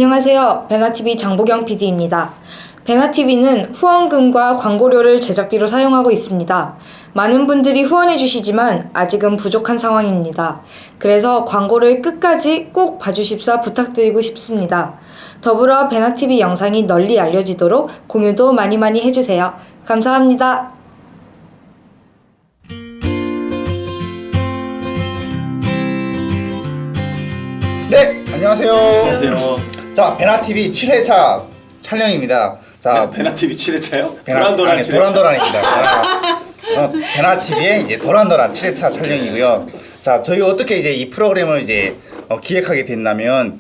안녕하세요. 베나TV 장보경 PD입니다. 베나TV는 후원금과 광고료를 제작비로 사용하고 있습니다. 많은 분들이 후원해 주시지만 아직은 부족한 상황입니다. 그래서 광고를 끝까지 꼭 봐주십사 부탁드리고 싶습니다. 더불어 베나TV 영상이 널리 알려지도록 공유도 많이 해주세요. 감사합니다. 네, 안녕하세요. 안녕하세요. 자, 베나TV 7회차 촬영입니다. 자, 베나TV 7회차요? 도란도란 7회차. 도란도란입니다. 베나TV의 이제 도란도란 7회차 촬영이고요. 자, 저희가 어떻게 이제 이 프로그램을 이제 기획하게 됐냐면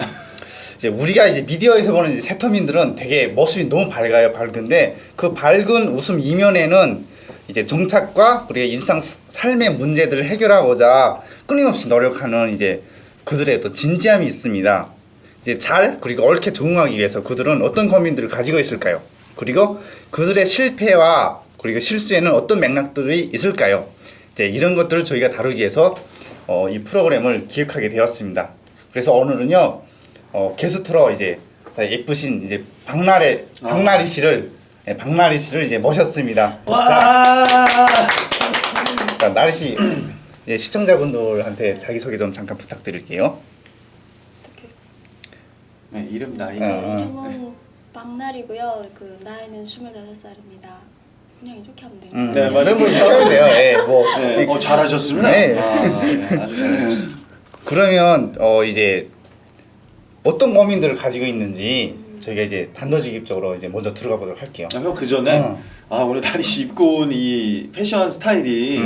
이제 우리가 이제 미디어에서 보는 이제 새터민들은 되게 모습이 너무 밝은데 그 밝은 웃음 이면에는 이제 정착과 우리의 일상 삶의 문제들을 해결하고자 끊임없이 노력하는 이제 그들의 또 진지함이 있습니다. 이제 그리고 옳게 적응하기 위해서 그들은 어떤 고민들을 가지고 있을까요? 그리고 그들의 실패와 그리고 실수에는 어떤 맥락들이 있을까요? 이제 이런 것들을 저희가 다루기 위해서 이 프로그램을 기획하게 되었습니다. 그래서 오늘은요 게스트로 이제 예쁘신 이제 박나리 씨를 이제 모셨습니다. 자, 나리 씨 이제 시청자분들한테 자기 소개 좀 잠깐 부탁드릴게요. 네, 이름 나이. 이름은 박나리고요. 그 나이는 25살입니다. 그냥 이렇게 하면 돼요. 네, 맞아요. 뭐 이렇게 하면 돼요. 예, 뭐. 네, 잘하셨습니다. 네. 네, 아주 잘하셨어요. 그러면 이제 어떤 고민들을 가지고 있는지 저희가 이제 단도직입적으로 이제 먼저 들어가 보도록 할게요. 형, 그 전에 오늘 다리 씨 입고 온 이 패션 스타일이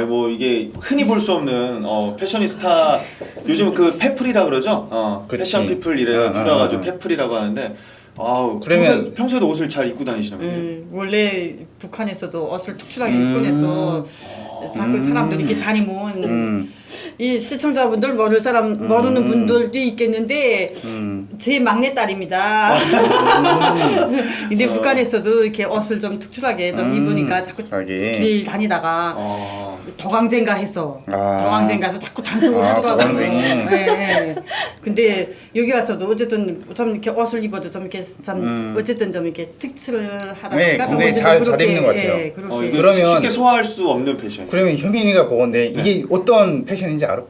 뭐 이게 흔히 볼 수 없는 패셔니스타, 요즘 그 페플이라 그러죠? 패션 피플 이래 줄여가지고 페플이라고 하는데 그러면 평소에도 옷을 잘 입고 다니시나 보네요. 원래 북한에서도 옷을 특출나게 입고 내서 자꾸 사람들이 이렇게 다니면 이 시청자분들 모르는 분들도 있겠는데 제 막내딸입니다. 근데 북한에서도 이렇게 옷을 좀 특출하게 좀 입으니까 자꾸 길 다니다가 도강쟁가 해서 도강쟁 가서 자꾸 단속을 하더라고요. 네. 근데 여기 와서도 어쨌든 좀 이렇게 옷을 입어도 좀 이렇게 좀 어쨌든 좀 이렇게 특출을 하다 보니까 굉장히 잘 입는 것 같아요. 그러면 쉽게 소화할 수 없는 패션. 그러면 현민이가 보건데 이게 어떤 패션인지 알아?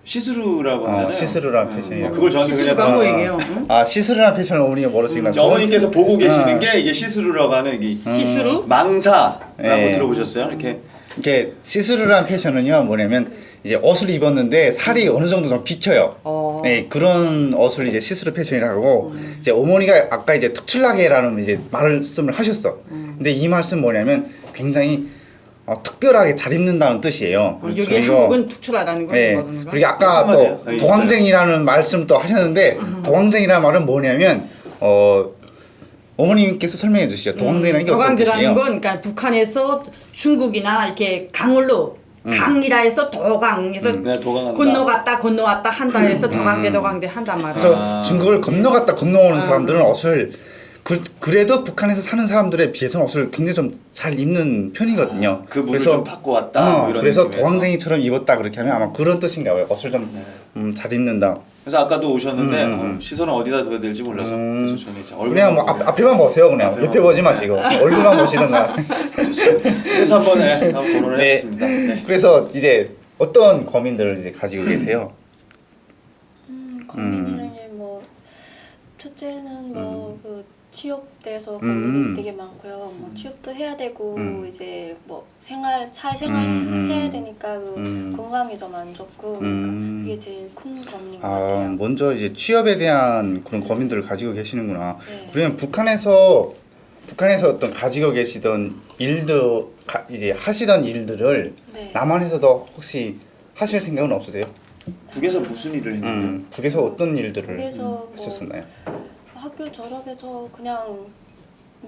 시스루라고 하잖아요. 시스루라는 패션이에요. 그걸 저한테 시스루가 뭐예요? 시스루라는 패션을 어머니가 모르시구나. 어머니께서 보고 계시는 게 이게 시스루라고 하는 이 시스루? 망사라고 들어보셨어요? 이렇게 시스루라는 패션은요 뭐냐면 이제 옷을 입었는데 살이 어느 정도 좀 비쳐요. 네, 그런 옷을 이제 시스루 패션이라고 하고 이제 어머니가 아까 이제 특출나게라는 이제 말씀을 하셨어. 근데 이 말씀 뭐냐면 굉장히 특별하게 잘 입는다는 뜻이에요. 여기 한국은 특출하다는 네. 거는 그리고 아까 또 도강쟁이라는 말씀 또 하셨는데 도강쟁이라는 말은 뭐냐면 어머님께서 설명해 주시죠. 도강쟁이라는 게 어떤 뜻이에요? 도강이라는 건 그러니까 북한에서 중국이나 이렇게 강으로 강이라 해서 도강에서 건너갔다 한다 해서 도강제 한단 말이에요. 그래서 중국을 건너오는 사람들은 옷을 그래도 북한에서 사는 사람들에 비해서는 옷을 굉장히 좀 잘 입는 편이거든요. 그 물을 좀 받고 왔다. 뭐 이런 그래서 느낌에서. 도강쟁이처럼 입었다 그렇게 하면 아마 그런 뜻인가 봐요. 옷을 좀 잘 입는다. 그래서 아까도 오셨는데 시선을 어디다 둬야 될지 몰라서 그래서 저는 이제 그냥 뭐 앞에만 보세요. 그냥 옆에 보지 마시고 얼굴만 보시던가. 그래서 한번 토론을 네. 했습니다. 네. 그래서 이제 어떤 고민들을 이제 가지고 계세요? 고민이라는 게 뭐 첫째는 그 취업돼서 고민이 되게 많고요. 뭐 취업도 해야 되고 이제 뭐 사회생활 해야 되니까 그 건강이 좀 안 좋고 그러니까 그게 제일 큰 고민인 것 같아요. 먼저 이제 취업에 대한 그런 고민들을 가지고 계시는구나. 네. 그러면 북한에서 어떤 가지고 계시던 일들 이제 하시던 일들을 네. 남한에서도 혹시 하실 생각은 없으세요? 북에서 무슨 일을 했는데? 북에서 어떤 일들을 북에서 하셨었나요? 학교 졸업해서 그냥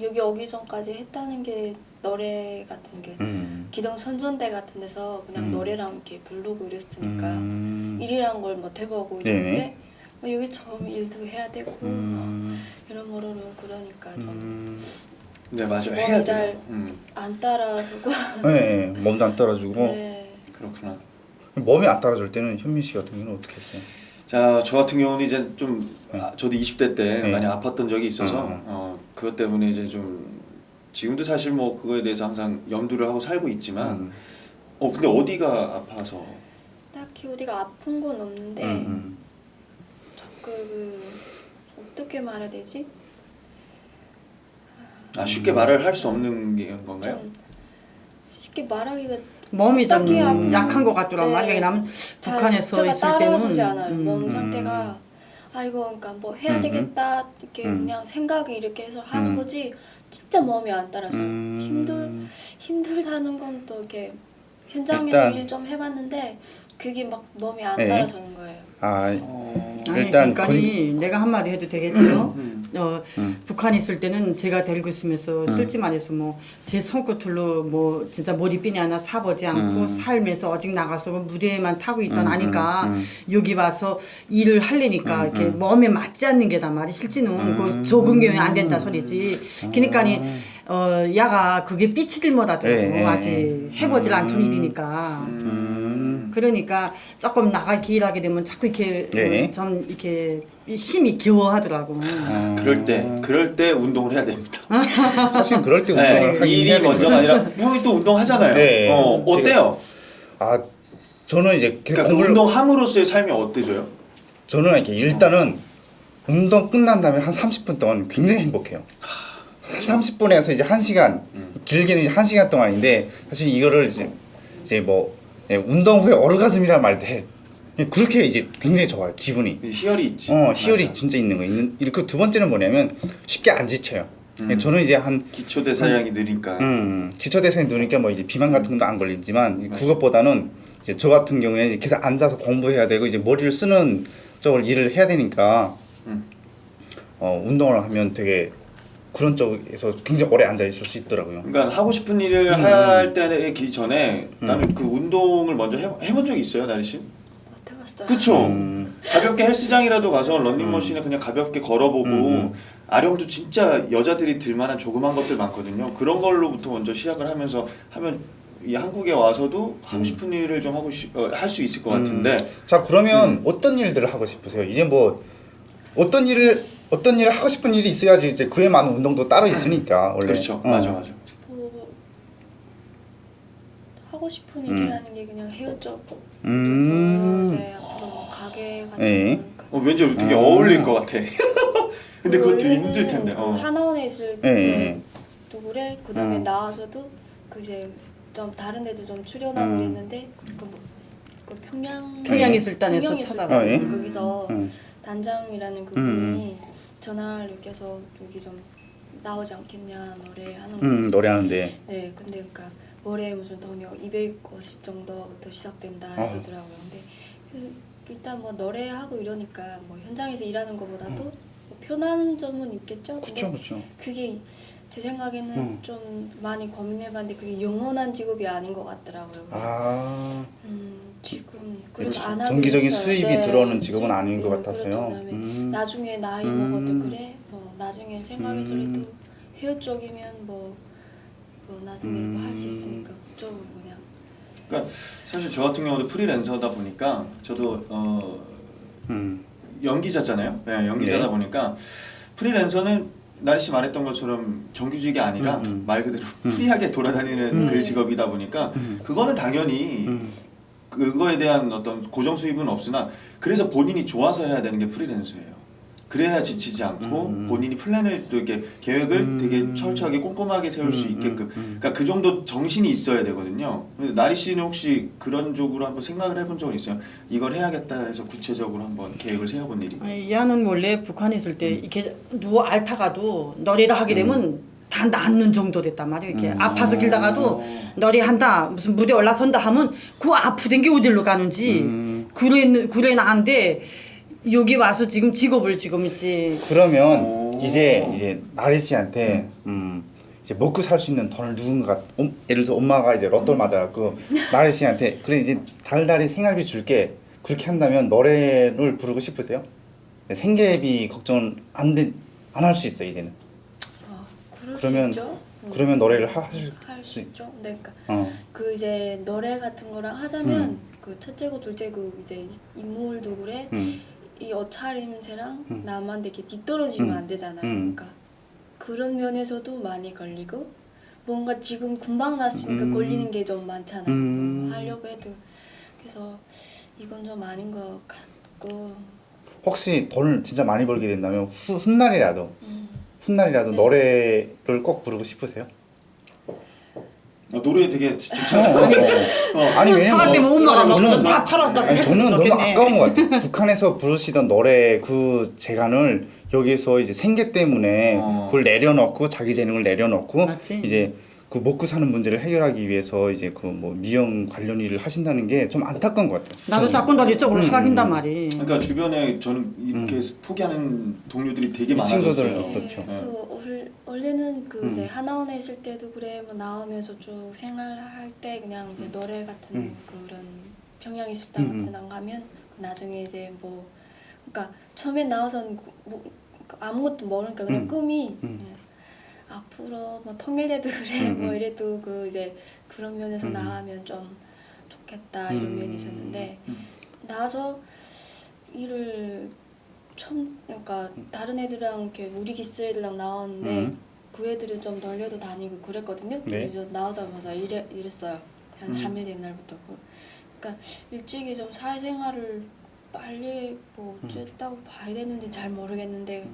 여기 오기 전까지 했다는 게 노래 같은 게 기동 선전대 같은 데서 그냥 노래랑 이렇게 부르고 이랬으니까 일이란 걸 못 해보고 이랬는데 여기 처음 일도 해야 되고 여러모로 그러니까 좀 네, 맞아요. 몸이 해야 잘 돼요. 안 따라서고 네, 몸도 안 따라주고. 네. 그렇구나. 몸이 안 따라줄 때는 현민 씨 같은 경우는 어떻게 했어요? 자, 저 같은 경우는 이제 좀 저도 20대 때 네. 많이 아팠던 적이 있어서 그것 때문에 이제 좀 지금도 사실 뭐 그거에 대해서 항상 염두를 하고 살고 있지만 근데 어디가 아파서? 딱히 어디가 아픈 건 없는데 자꾸 어떻게 말해야 되지? 쉽게 말을 할 수 없는 게 건가요? 좀 쉽게 말하기가 몸이 좀 딱히 약한 것 같더라고. 네. 만약에 나는 북한에서 제가 있을 따라서지 때는 않아요. 몸 상태가 이거 그러니까 뭐 해야 되겠다 이렇게 그냥 생각이 이렇게 해서 하는 거지 진짜 몸이 안 따라서 힘들다는 건 또 이렇게 현장에서 일단- 일 좀 해봤는데 그게 막 몸이 안 네. 따라서는 거예요. 아니, 일단 그러니까 내가 한마디 해도 되겠죠. 음. 북한에 있을 때는 제가 데리고 있으면서 쓸지만 해서 뭐 제 손끝으로 뭐 진짜 머리핀이 하나 사보지 않고 살면서 어직 나가서 무대에만 타고 있던 아니까 여기 와서 일을 하려니까 이렇게 몸에 맞지 않는 게단 말이 실제는 그 적응이 안 된다 소리지. 그러니까 야가 그게 삐치들 못하더라고. 네, 아직 해보질 않던 일이니까. 그러니까 조금 나가 길하게 되면 자꾸 이렇게 네. 전 이렇게 힘이 겨워하더라고. 그럴 때 운동을 해야 됩니다. 사실 그럴 때 운동을 하긴 일이 해야 되는 먼저가 거예요. 아니라 형이 또 운동하잖아요. 네. 어때요? 저는 이제 그러니까 그 운동함으로써의 삶이 어때져요? 저는 이렇게 일단은 운동 끝난 다음에 한 30분 동안 굉장히 행복해요. 30분에서 이제 1시간, 길게는 이제 1시간 동안인데 사실 이거를 이제 뭐 운동 후에 오르가즘이라는 말도 해. 그렇게 이제 굉장히 좋아요. 기분이. 희열이 있지. 희열이 맞아. 진짜 있는 거예요. 그 두 번째는 뭐냐면 쉽게 안 지쳐요. 저는 이제 한 기초 대사량이 느니까. 기초 대사량이 느니까 뭐 이제 비만 같은 것도 안 걸리지만 그것보다는 이제 저 같은 경우에 이제 계속 앉아서 공부해야 되고 이제 머리를 쓰는 쪽을 일을 해야 되니까 운동을 하면 되게 그런 쪽에서 굉장히 오래 앉아 있을 수 있더라고요. 그러니까 하고 싶은 일을 할 때기 전에 나는 그 운동을 먼저 해본 적이 있어요, 나리 씨? 못 해봤어요. 그쵸? 가볍게 헬스장이라도 가서 런닝머신에 그냥 가볍게 걸어보고 아령도 진짜 여자들이 들만한 조그만 것들 많거든요. 그런 걸로부터 먼저 시작을 하면서 하면 이 한국에 와서도 하고 싶은 일을 좀 할 수 있을 것 같은데. 자 그러면 어떤 일들을 하고 싶으세요? 이제 뭐 어떤 일을 하고 싶은 일이 있어야지 이제 그에 맞는 운동도 따로 있으니까 원래. 그렇죠. 맞아. 뭐 하고 싶은 일이라는 게 그냥 헤어 쪽 이제 앞으로 뭐 가게 같은 네. 거. 왠지 되게 어울릴 것 같아. 근데 그거 되게 힘들 텐데. 그 하나원에 있을 네. 때도 그래. 그다음에 나와서도 그 이제 좀 다른 데도 좀 출연하고 그랬는데 그 평양예술단에서 평양예술단 예. 거기서 단장이라는 그분이 전화를 여겨서 여기 좀 나오지 않겠냐 노래하는 거. 노래하는데. 네, 근데 그러니까 월에 무슨 돈이 250 정도부터 시작된다 이러더라고요. 근데 일단 뭐 노래하고 이러니까 뭐 현장에서 일하는 것보다도 뭐 편한 점은 있겠죠. 근데 그렇죠. 그게 제 생각에는 좀 많이 고민해봤는데 그게 영원한 직업이 아닌 것 같더라고요. 지금 그래서 안 하고 정기적인 있어요. 수입이 네, 들어오는 직업은 아닌 것 같아서요. 그렇죠. 그다음에 나중에 나이 먹어도 그래. 뭐 나중에 생각해서라도 헤어 쪽이면 뭐 나중에 뭐 할 수 있으니까 그쪽으로 그냥. 그러니까 사실 저 같은 경우도 프리랜서다 보니까 저도 연기자잖아요. 네, 연기자다 네. 보니까 프리랜서는 나리 씨 말했던 것처럼 정규직이 아니라 말 그대로 프리하게 돌아다니는 그 직업이다 보니까 그거는 당연히 그거에 대한 어떤 고정 수입은 없으나 그래서 본인이 좋아서 해야 되는 게 프리랜서예요. 그래야 지치지 않고 본인이 플랜을 또 이렇게 계획을 되게 철저하게 꼼꼼하게 세울 수 있게끔 그러니까 그 정도 정신이 있어야 되거든요. 근데 나리 씨는 혹시 그런 쪽으로 한번 생각을 해본 적은 있어요? 이걸 해야겠다 해서 구체적으로 한번 계획을 세워본 일이? 야는 원래 북한에 있을 때 이렇게 누워 앓다가도 노래다 하게 되면 다 낫는 정도 됐단 말이에요. 이렇게 아파서 길다가도 노래한다 무슨 무대 올라선다 하면 그 아프된 게 어디로 가는지 그래 나는데 여기 와서 지금 직업을 지금 있지. 그러면 이제 나리 씨한테 이제 먹고 살 수 있는 돈을 누군가 예를 들어서 엄마가 이제 로또를 맞아갖고 나리 씨한테 그래 이제 달달이 생활비 줄게 그렇게 한다면 노래를 부르고 싶으세요? 생계비 걱정 안 할 수 있어 이제는. 그러면 수 있죠. 그러면 노래를 할 수 있죠. 네, 그러니까 어. 이제 노래 같은 거랑 하자면 그 첫째고 둘째고 이제 인물도 그래 이 옷차림새랑 남한테 이렇게 뒤떨어지면 안 되잖아요. 그러니까 그런 면에서도 많이 걸리고 뭔가 지금 금방 났으니까 걸리는 게 좀 많잖아요. 하려고 해도 그래서 이건 좀 아닌 것 같고. 혹시 돈을 진짜 많이 벌게 된다면 훗날이라도 네. 노래를 꼭 부르고 싶으세요? 노래에 되게 아니 왜냐면 파가 때문에 엄마가 저는- 다 팔아서 아니, 저는 너무 좋겠네. 아까운 것 같아요. 북한에서 부르시던 노래 그 재간을 여기서 이제 생계 때문에 그걸 내려놓고 자기 재능을 내려놓고 맞지. 이제 그 먹고 사는 문제를 해결하기 위해서 이제 그 뭐 미용 관련 일을 하신다는 게 좀 안타까운 것 같아요. 나도 자꾸 너 이쪽으로 하락인단 말이. 그러니까 주변에 저는 이렇게 포기하는 동료들이 되게 이 많아졌어요. 친구들은 그렇죠. 네. 원래는 그 이제 하나원에 있을 때도 그래 뭐 나오면서 쭉 생활할 때 그냥 이제 노래 같은 그런 평양이 술당 같은 안 가면 나중에 이제 뭐 그러니까 처음에 나와서는 아무것도 모르니까 그냥 꿈이 그냥 앞으로 뭐 통일돼도 그래 뭐 이래도 그 이제 그런 면에서 나가면 좀 좋겠다 이런 면이 있었는데 나와서 일을 처음 그러니까 다른 애들이랑 이렇게 우리 기스 애들랑 나왔는데 그 애들은 좀 널려도 다니고 그랬거든요. 네. 그래서 나오자마자 이랬어요. 한 3일 된 날부터. 그러니까 일찍이 좀 사회생활을 빨리 뭐 어쨌다고 봐야 되는지 잘 모르겠는데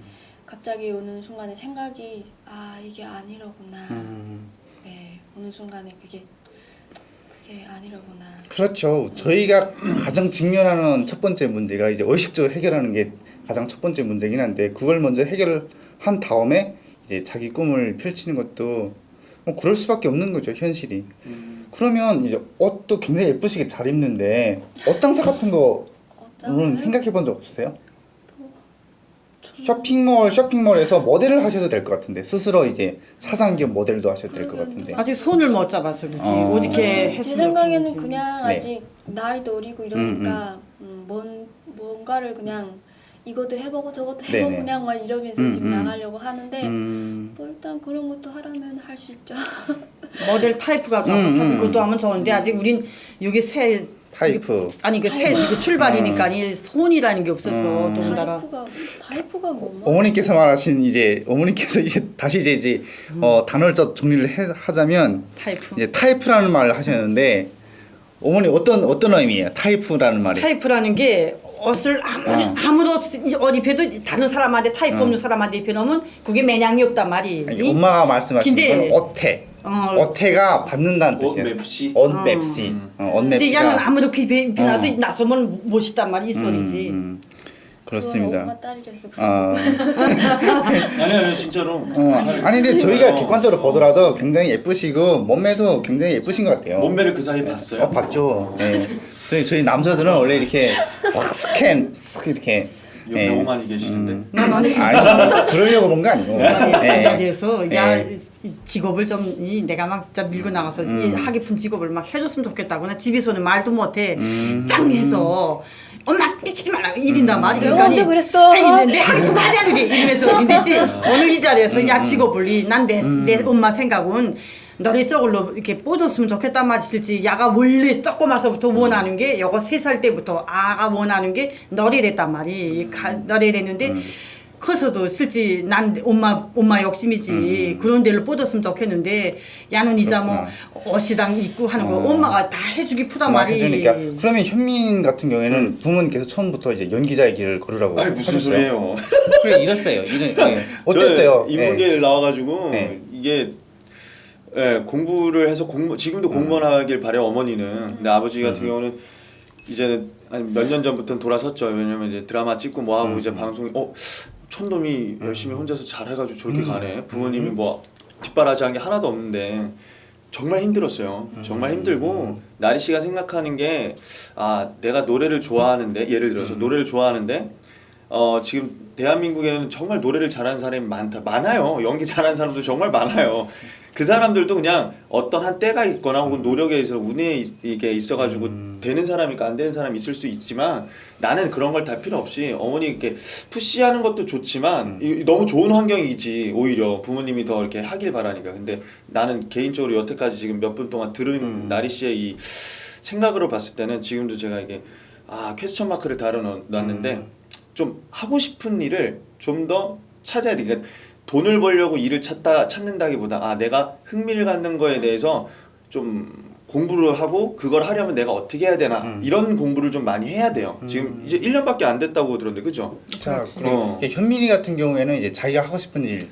갑자기 오는 순간에 생각이 아 이게 아니라구나. 네 오는 순간에 그게 아니라구나. 그렇죠. 저희가 가장 직면하는 첫 번째 문제가 이제 의식적으로 해결하는 게 가장 첫 번째 문제긴 한데 그걸 먼저 해결한 다음에 이제 자기 꿈을 펼치는 것도 뭐 그럴 수밖에 없는 거죠, 현실이. 그러면 이제 옷도 굉장히 예쁘시게 잘 입는데 옷 장사 같은 거는 생각해 본 적 없으세요? 쇼핑몰에서 모델을 하셔도 될 것 같은데 스스로 이제 사장 겸 모델도 하셔도 될 것 같은데. 아직 손을 못 잡아서 그렇지. 어. 어떻게 제 했으면 생각에는 좋겠는지. 그냥 네. 아직 나이도 어리고 이러니까 뭔가를 그냥 이것도 해보고 저것도 해보고 네네. 그냥 막 이러면서 지금 나가려고 하는데 뭐 일단 그런 것도 하라면 할 수 있죠. 모델 타이프가 좋아서 사실 그것도 하면 좋은데 아직 우린 여기 새 타이프. 아니 이거 출발이니까 이 손이라는 게 없어서 더군다나 타이프가 뭐 어머니께서 말하신 어머니께서 이제 다시 이제 단어를 좀 정리를 하자면 타이프. 이제 타이프라는 말을 하셨는데 어머니 어떤 의미예요? 타이프라는 말이. 타이프라는 게 옷을 아무도 어디 입혀도 다른 사람한테 타이프 없는 사람한테 입혀놓으면 그게 매량이 없단 말이. 아니, 엄마가 말씀하신 근데- 건 옷태. 옷태가 받는다는 뜻이에요. 옷맵시? 옷맵시. 근데 옷맵시가. 야는 아무도 입혀놔도 나서면 멋있단 말이 이 소리지. 그렇습니다. 엄마 딸이랬어. 아니 진짜로. 아니 근데 저희가 객관적으로 보더라도 굉장히 예쁘시고 몸매도 굉장히 예쁘신 것 같아요. 몸매를 그 사이에 봤어요? 봤죠. 네. 저희 남자들은 원래 이렇게 싹 이렇게. 옆에 오만이 계시는데. 난 오늘 아니 그러려고 본 거 아니고. 이 네. 자리에서 야 네. 이 직업을 좀 내가 막 진짜 밀고 나가서 이 하기 푼 직업을 막 해줬으면 좋겠다고. 나 집에서는 말도 못해. 짱해서 엄마 삐치지 말라 이린단 말이. 내가 언제 그랬어? 아니 내 하기 푼 하자 그게 이러면서 근데지 오늘 이 자리에서 야 직업을 난 내 엄마 생각은 너네 저걸로 이렇게 뻗었으면 좋겠단 말이 실지 야가 원래 조그마서부터 원하는 게 여거 3살 때부터 아가 원하는 게 너리랬단 말이 너리랬는데 커서도 실지 난 엄마 욕심이지 그런 데를 뻗었으면 좋겠는데 야는 이제 뭐 옷이랑 입고 하는 거 엄마가 다 해주기 푸단 말이. 해주니까. 그러면 현민 같은 경우에는 부모님께서 처음부터 이제 연기자의 길을 걸으라고. 아니 무슨 하셨어요? 소리예요? 그래 이랬어요. 어땠어요? 저 인문계를 나와가지고 네. 이게 공부를 해서 지금도 공무원 하길 바래 어머니는. 근데 아버지 같은 경우는 이제는 몇 년 전부터는 돌아섰죠. 왜냐면 이제 드라마 찍고 뭐 하고 이제 방송이 촌놈이 열심히 혼자서 잘해가지고 저렇게 가네. 부모님이 뭐 뒷바라지한 게 하나도 없는데 정말 힘들었어요. 정말 힘들고 나리 씨가 생각하는 게 내가 노래를 좋아하는데 예를 들어서 노래를 좋아하는데 지금 대한민국에는 정말 노래를 잘하는 사람이 많아요. 연기 잘하는 사람도 정말 많아요. 그 사람들도 그냥 어떤 한 때가 있거나 혹은 노력에 있어 운에 이게 있어가지고 되는 사람이니까 안 되는 사람이 있을 수 있지만 나는 그런 걸 다 필요 없이 어머니 이렇게 푸시하는 것도 좋지만 너무 좋은 환경이지 오히려 부모님이 더 이렇게 하길 바라니까. 근데 나는 개인적으로 여태까지 지금 몇 분 동안 들은 나리 씨의 이 생각으로 봤을 때는 지금도 제가 이게 퀘스천 마크를 달아놨는데 좀 하고 싶은 일을 좀 더 찾아야 돼. 그러니까 돈을 벌려고 일을 찾는다기보다 아 내가 흥미를 갖는 거에 대해서 좀 공부를 하고 그걸 하려면 내가 어떻게 해야 되나 이런 공부를 좀 많이 해야 돼요. 지금 이제 1년밖에 안 됐다고 들었는데 그죠? 자, 그렇지. 그리고 이게 현민이 같은 경우에는 이제 자기가 하고 싶은 일,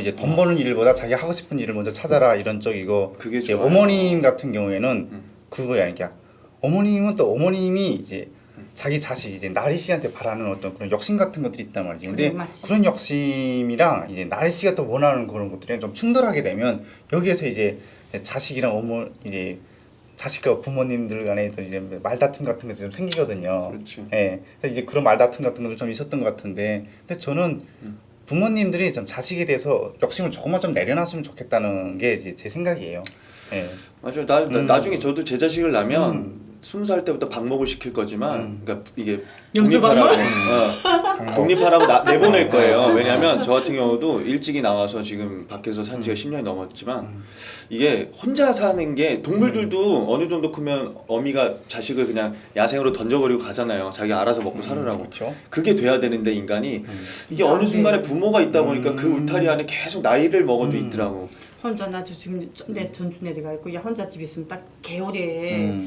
이제 돈 버는 일보다 자기가 하고 싶은 일을 먼저 찾아라 이런 쪽이고, 그게 이제 좋아요. 어머님 같은 경우에는 그거야, 그러니까 어머님은 또 어머님이 이제 자기 자식 이제 나리 씨한테 바라는 어떤 그런 욕심 같은 것들이 있단 말이지. 근데 그래, 맞지. 그런 욕심이랑 이제 나리 씨가 또 원하는 그런 것들이랑 좀 충돌하게 되면 여기에서 이제 자식이랑 이제 자식과 부모님들 간에 또 이제 말다툼 같은 것도 좀 생기거든요. 그렇지. 예. 그래서 이제 그런 말다툼 같은 것도 좀 있었던 것 같은데, 근데 저는 부모님들이 좀 자식에 대해서 욕심을 조금만 좀 내려놨으면 좋겠다는 게 이제 제 생각이에요. 예. 맞아요. 나중에 저도 제 자식을 낳으면 20살 때부터 방목을 시킬 거지만 그러니까 이게 염소 독립하라고 독립하라고 내보낼 거예요. 왜냐하면 저 같은 경우도 일찍이 나와서 지금 밖에서 산 지가 10년이 넘었지만 이게 혼자 사는 게 동물들도 어느 정도 크면 어미가 자식을 그냥 야생으로 던져버리고 가잖아요. 자기 알아서 먹고 살으라고. 그렇죠. 그게 돼야 되는데 인간이 이게 어느 순간에 부모가 있다 보니까 그 울타리 안에 계속 나이를 먹어도 있더라고. 혼자 나도 지금 내 전주내리가 있고 야 혼자 집에 있으면 딱 개월에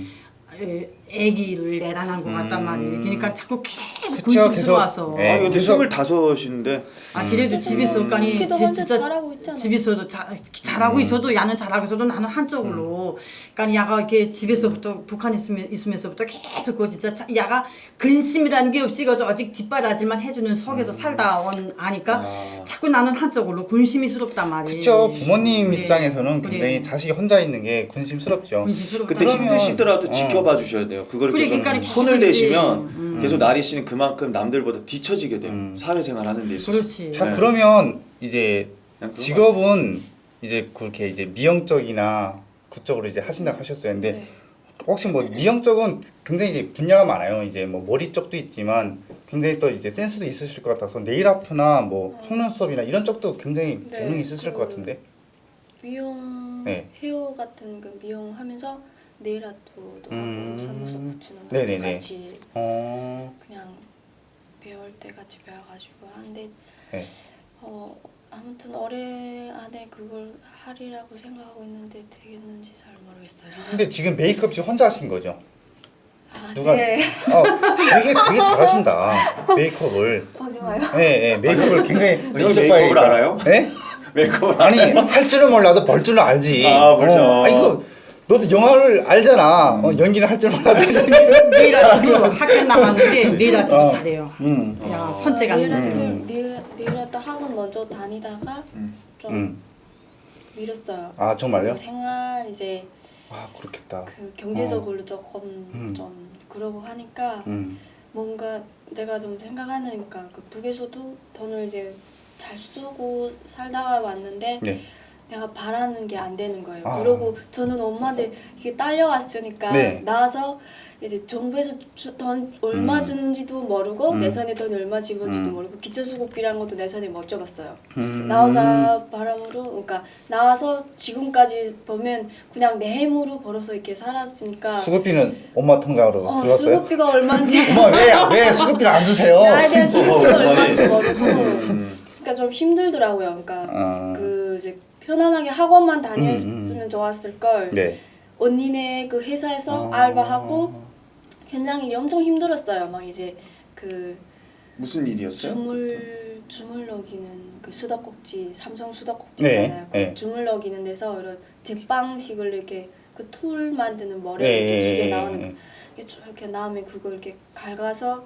애기를 내란한 것 같단 말이에요. 그러니까 자꾸 계속 그쵸, 군심이 계속. 들어와서 네. 아 근데 그래서- 25인데 아 그래도 집에서 까니 걔도 혼자 잘하고 있잖아. 집에서도 잘하고 있어도 야는 잘하고 있어도 나는 한쪽으로 그러니까 야가 이렇게 집에서부터 북한에 있으면서부터 계속 그 진짜 야가 근심이라는 게 없이 그저 아직 뒷바라지만 해주는 속에서 살다 온 아니까 자꾸 나는 한쪽으로 군심이스럽단 말이에요. 그렇죠. 부모님 그래. 입장에서는 그래. 굉장히 자식이 혼자 있는 게 군심스럽죠. 군심스럽다. 그때 그러면- 힘드시더라도 지켜봐 주셔야 돼요. 그걸 그래, 계속 그러니까 손을 계속 대시면 계속 나리 씨는 그만큼 남들보다 뒤처지게 돼요. 사회생활 하는 데 있어서. 그렇지. 자, 네. 그러면 이제 그냥 그런 직업은 이제 그렇게 이제 미용 쪽이나 그쪽으로 이제 하신다고 하셨어요. 근데 네. 혹시 뭐 미용 쪽은 굉장히 이제 분야가 많아요. 이제 뭐 머리 쪽도 있지만 굉장히 또 이제 센스도 있으실 것 같아서 네일 아트나 뭐 속눈썹이나 이런 쪽도 굉장히 네, 재능이 있으실 그- 것 같은데. 미용 네. 헤어 같은 그 미용하면서 네일 아트도 하고 속눈썹 붙이는 거 네네네. 같이 그냥 배울 때 같이 배워가지고 하는데 네. 아무튼 올해 안에 그걸 하리라고 생각하고 있는데 되겠는지 잘 모르겠어요. 근데 지금 메이크업 지금 혼자 하신 거죠? 아, 누가- 네. 되게 잘하신다. 메이크업을. 보지 마요. 네, 메이크업을 굉장히 형 메이크업을 알아요? 네? 메이크업 아니 할 줄은 몰라도 벌 줄은 알지. 아, 그렇죠. 이거 너도 영화를 알잖아. 연기는 할 줄 몰라도. 네일 아트도 학교 나갔는데 네일 아트도 잘해요. 야 선재가 네일 아트 있어요. 네일 아트 학원 먼저 다니다가 좀 밀었어요. 아 정말요? 생활 이제 아 그렇겠다. 그 경제적으로 조금 좀 그러고 하니까 뭔가 내가 좀 생각하니까 그 북에서도 돈을 이제 잘 쓰고 살다가 왔는데 네. 내가 바라는 게 안 되는 거예요. 아. 그러고 저는 엄마한테 이게 딸려왔으니까 네. 나와서 이제 정부에서 돈 얼마 주는지도 모르고 내 손에 돈 얼마 집어주지도 모르고 기초수급비라는 것도 내 손에 못 줘봤어요. 나와서 바람으로 그러니까 나와서 지금까지 보면 그냥 내 힘으로 벌어서 이렇게 살았으니까 수급비는 엄마 통장으로 들어갔어요? 수급비가 얼마인지 엄마 왜 수급비를 안 주세요? 나에 대한 수급비가 어머니. 얼마인지 모르고 그러니까 좀 힘들더라고요. 그러니까 그 이제 편안하게 학원만 다녔으면 좋았을 걸. 네. 언니네 그 회사에서 알바하고 현장 일이 엄청 힘들었어요. 막 이제 그 무슨 일이었어요? 주물럭이는 그 수도꼭지 삼성 수도꼭지 네, 있잖아요. 그 네. 주물럭이는 데서 이런 제빵식을 이렇게 그 툴 만드는 머리 네, 이렇게 기계 네, 나오는 네. 거 이렇게 쭉 이렇게 나오면 그걸 이렇게 갈가서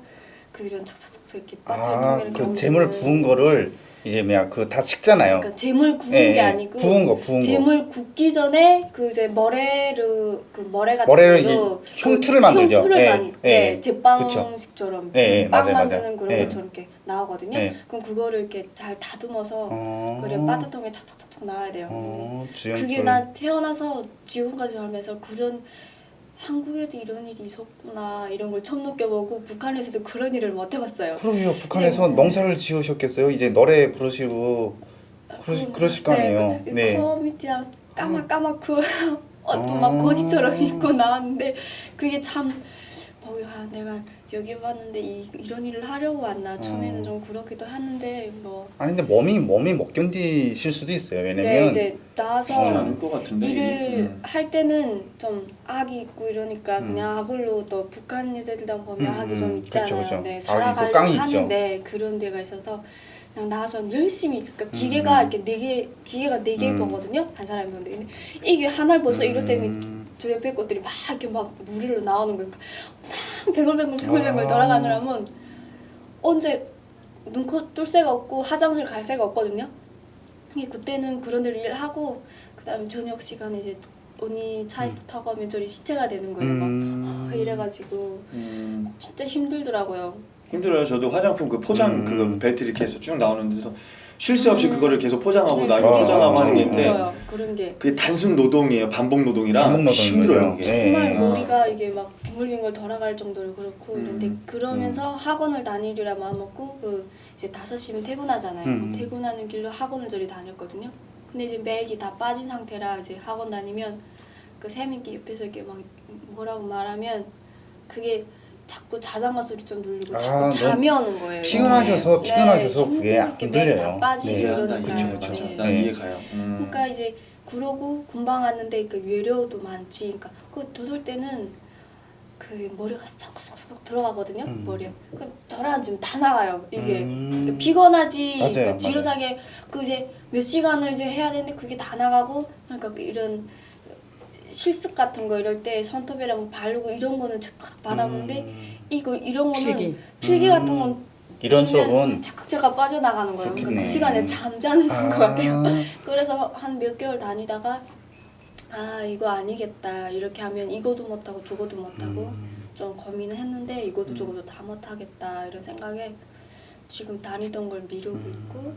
그 이런 착착착 이렇게 아, 빠뜨리는 그 재물 부은 거를 이제 뭐야 그 다 식잖아요. 그러니까 재물 구운 예, 게 예. 아니고 부은 거. 재물 굽기 전에 그 이제 머레를 그 머레 같은 머레를 걸로 이제 형틀을 만들죠. 형틀을 예, 만 예. 네, 제빵식처럼 예, 예, 빵 맞아요, 만드는 맞아요. 그런 예. 것처럼 이렇게 나오거든요. 예. 그럼 그거를 이렇게 잘 다듬어서 그래 빠듯통에 착착착착 나와야 돼요. 주연출. 그게 난 태어나서 지금까지 살면서 그런 한국에도 이런 일이 있었구나 이런 걸 처음 느껴보고 북한에서도 그런 일을 못 해봤어요. 그럼요. 북한에서 농사를 지으셨겠어요. 이제 노래 부르시고 그러실 거 아니에요. 네. 네. 커뮤니티랑 까맣고 어떤 막 거지처럼 입고 나왔는데 그게 참 거기 내가 여기 왔는데 이런 일을 하려고 왔나 처음에는 좀 그렇기도 했는데 뭐 아니 근데 몸이 못 견디실 수도 있어요. 네, 왜냐면 이제 쉽지 나와서 않을 것 같은데 일을 할 때는 좀 악이 있고 이러니까 그냥 악을로 또 북한 여자들다 보면 악이 좀 있잖아요. 그쵸. 네, 악이 있고 살아가려고 깡이 있죠. 하는데 그런 데가 있어서 그냥 나와서 열심히 그러니까 기계가 이렇게 기계가 4개 보거든요. 한 사람이 보는데 근데 이게 하나를 벌써 이럴 때면 저 옆에 것들이 막 이렇게 막 무리로 나오는 거니까 뱅글뱅글 돌아가느라면 언제 눈코 뜰 새가 없고 화장실 갈 새가 없거든요. 그때는 그런 데를 일하고 그다음에 저녁 시간에 이제 언니 차에 타고 하면 저리 시체가 되는 거예요. 막 이래가지고 진짜 힘들더라고요. 힘들어요. 저도 화장품 그 포장 그 벨트 이렇게 해서 쭉 나오는 데서 쉴 새 없이 그거를 계속 포장하고 네, 나이고 그게 포장하고 하는 게 엄청 있는데 힘들어요. 그런 게 그게 단순 노동이에요. 반복 노동이라 반복 힘들어요. 노동이죠. 이게. 네. 정말 머리가 이게 막 빙글빙글 돌아갈 정도로 그렇고 이런데 그러면서 학원을 다니리라 마음 먹고 그 이제 5시면 퇴근하잖아요. 퇴근하는 길로 학원을 저리 다녔거든요. 근데 이제 맥이 다 빠진 상태라 이제 학원 다니면 그 쌤이 옆에서 이렇게 막 뭐라고 말하면 그게 자꾸 자장가 소리 좀 들리고 자꾸 잠이 오는 거예요. 피곤하셔서 그게 안 힘들게 맥이 다 들려요. 빠지고 네. 이해한다. 이러니까. 그쵸. 네. 난 이해가요. 그러니까 이제 그러고 금방 왔는데 그 외래어도 많지. 그러니까 그 두들 때는 그 머리가 쏙쏙쏙 들어가거든요. 머리에. 그 덜어앉으면 다 나가요. 이게 피곤하지. 맞아요, 그러니까 지루하게 그 이제 몇 시간을 이제 해야 되는데 그게 다 나가고 그러니까 그 이런 실습 같은 거 이럴 때 손톱이랑 뭐 바르고 이런 거는 착각 받아보는데 이런 거는 필기 같은 건 이런 주면 수업은 착각제가 빠져나가는 거예요. 그러니까 그렇겠네. 그 시간에 잠자는 것 같아요. 그래서 한 몇 개월 다니다가 아 이거 아니겠다 이렇게 하면 이거도 못하고 저거도 못하고 좀 고민을 했는데 이것도 저것도 다 못하겠다 이런 생각에 지금 다니던 걸 미루고 있고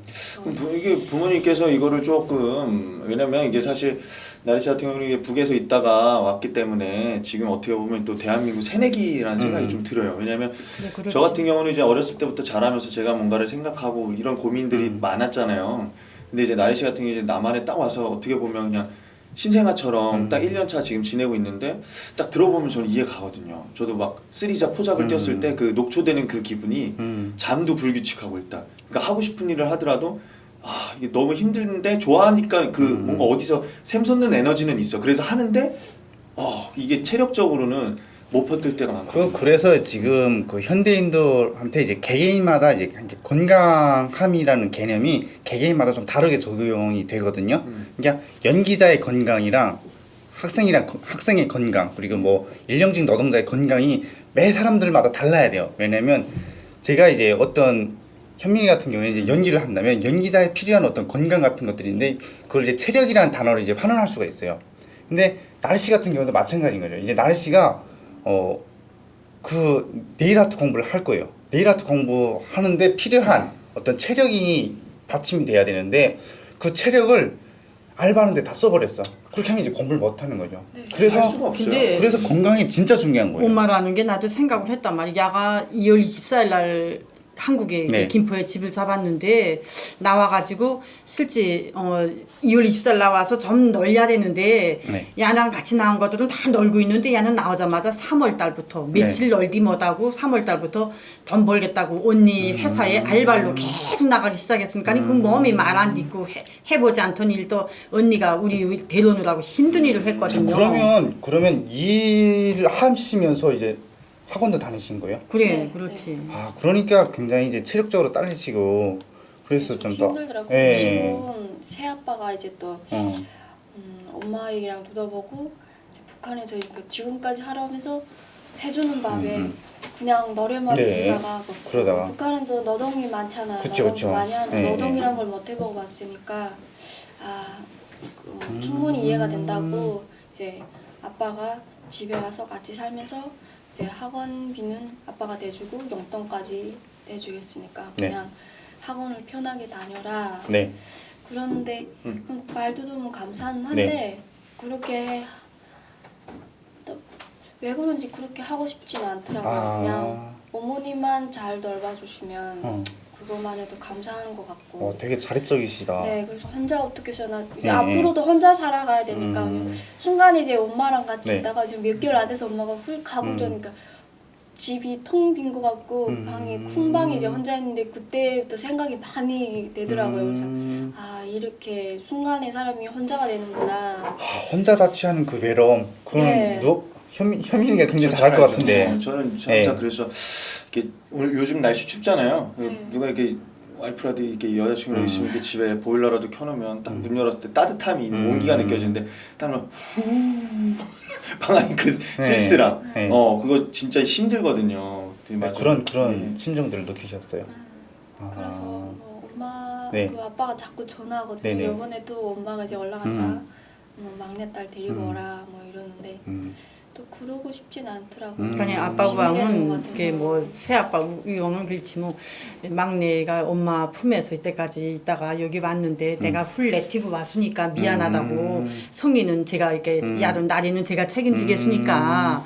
이게 부모님께서 이거를 조금 왜냐면 이게 사실 나리 씨 같은 경우는 이게 북에서 있다가 왔기 때문에 지금 어떻게 보면 또 대한민국 새내기라는 생각이 좀 들어요. 왜냐면 네, 그렇지. 저 같은 경우는 이제 어렸을 때부터 자라면서 제가 뭔가를 생각하고 이런 고민들이 많았잖아요. 근데 이제 나리 씨 같은 경우 이제 남한에 딱 와서 어떻게 보면 그냥 신생아처럼 딱 1년 차 지금 지내고 있는데 딱 들어보면 저는 이해 가거든요. 저도 막 쓰리자 포잡을 띄었을 때 그 녹초되는 그 기분이 잠도 불규칙하고 일단 그러니까 하고 싶은 일을 하더라도 아 이게 너무 힘든데 좋아하니까 그 뭔가 어디서 샘솟는 에너지는 있어. 그래서 하는데 이게 체력적으로는 못 버틸 때가 많거든요. 그래서 지금 그 현대인들한테 이제 개개인마다 이제 건강함이라는 개념이 개개인마다 좀 다르게 적용이 되거든요. 그러니까 연기자의 건강이랑 학생의 건강 그리고 뭐 일용직 노동자의 건강이 매 사람들마다 달라야 돼요. 왜냐면 제가 이제 어떤 현민이 같은 경우에 이제 연기를 한다면 연기자에 필요한 어떤 건강 같은 것들인데 그걸 이제 체력이라는 단어로 이제 환원할 수가 있어요. 근데 나리 씨 같은 경우도 마찬가지인 거죠. 이제 나리 씨가 그 네일 아트 공부를 할 거예요. 네일 아트 공부하는데 필요한 어떤 체력이 받침이 돼야 되는데 그 체력을 알바하는데 다 써버렸어. 그렇게 하면 이제 공부를 못 하는 거죠. 네. 할 수가 없어요. 근데 그래서 건강이 진짜 중요한 거예요. 엄마라는 게 나도 생각을 했단 말이야. 야가 2월 24일 날 한국에 네. 김포에 집을 잡았는데 나와가지고 실제 2월 24일 나와서 좀 널려야 되는데 네. 야랑 같이 나온 것들은 다 널고 있는데 야는 나오자마자 3월 달부터 며칠 널디 못하고 3월 달부터 돈 벌겠다고 언니 회사에 알바로 계속 나가기 시작했으니까 그 몸이 말 안 듣고 해보지 않던 일도 언니가 우리 데려오느라고 힘든 일을 했거든요. 그러면 일 하시면서 이제 학원도 다니신 거예요? 그래 네, 그렇지. 아 그러니까 굉장히 이제 체력적으로 딸리시고 그래서 좀 더 힘들더라고요. 예. 지금 새 아빠가 이제 또 어. 엄마 얘기랑 둘러보고 이제 북한에서 이렇게 지금까지 하라면서 해주는 밥에 그냥 노래만 네. 부르다가 그러다가. 북한은 또 노동이 많잖아. 그쵸, 노동 그쵸. 많이 하는 네, 노동이란 걸 못 해보고 왔으니까 충분히 이해가 된다고 이제 아빠가 집에 와서 같이 살면서 이제 학원비는 아빠가 내주고 용돈까지 내주겠으니까 네. 그냥 학원을 편하게 다녀라. 네. 그러는데 말도 너무 감사는 한데 네. 그렇게 또 왜 그런지 그렇게 하고 싶지는 않더라고요. 그냥 어머니만 잘 돌봐주시면 그것만 해도 감사한 것 같고. 되게 자립적이시다. 네, 그래서 혼자 어떻게 해서나 이제 네. 앞으로도 혼자 살아가야 되니까 순간에 이제 엄마랑 같이 네. 있다가 지금 몇 개월 안 돼서 엄마가 훌 가고 그러니까 집이 텅 빈 것 같고 방이 쿵방이 이제 혼자 있는데 그때부터 생각이 많이 되더라고요. 그래서 아 이렇게 순간에 사람이 혼자가 되는구나. 아, 혼자 자취하는 그 외로움 그건 네. 현민이가 굉장히 잘할 것 같은데. 저는 진짜 네. 그래서 이렇게 오늘 요즘 날씨 춥잖아요. 누가 이렇게 와이프라도 이렇게 여자친구랑 있으면 이렇게 집에 보일러라도 켜놓으면 딱 문 열었을 때 따뜻함이 온기가 느껴지는데 딱 방 안에 그 쓸쓸함 네. 그거 진짜 힘들거든요. 맞아요. 그런 네. 심정들을 느끼셨어요. 그래서 뭐 엄마 네. 그 아빠가 자꾸 전화하거든요. 네네. 이번에도 엄마가 이제 올라간다. 막내딸 데리고 오라 뭐 이러는데 또 그러고 싶진 않더라고요. 그러니까 아빠 짐이 되는 것 방은 같아서. 이게 뭐 새아빠 위험은 그렇지 뭐 막내가 엄마 품에서 이때까지 있다가 여기 왔는데 내가 훌 내티고 왔으니까 미안하다고 성이는 제가 이렇게 야른 나리는 제가 책임지겠으니까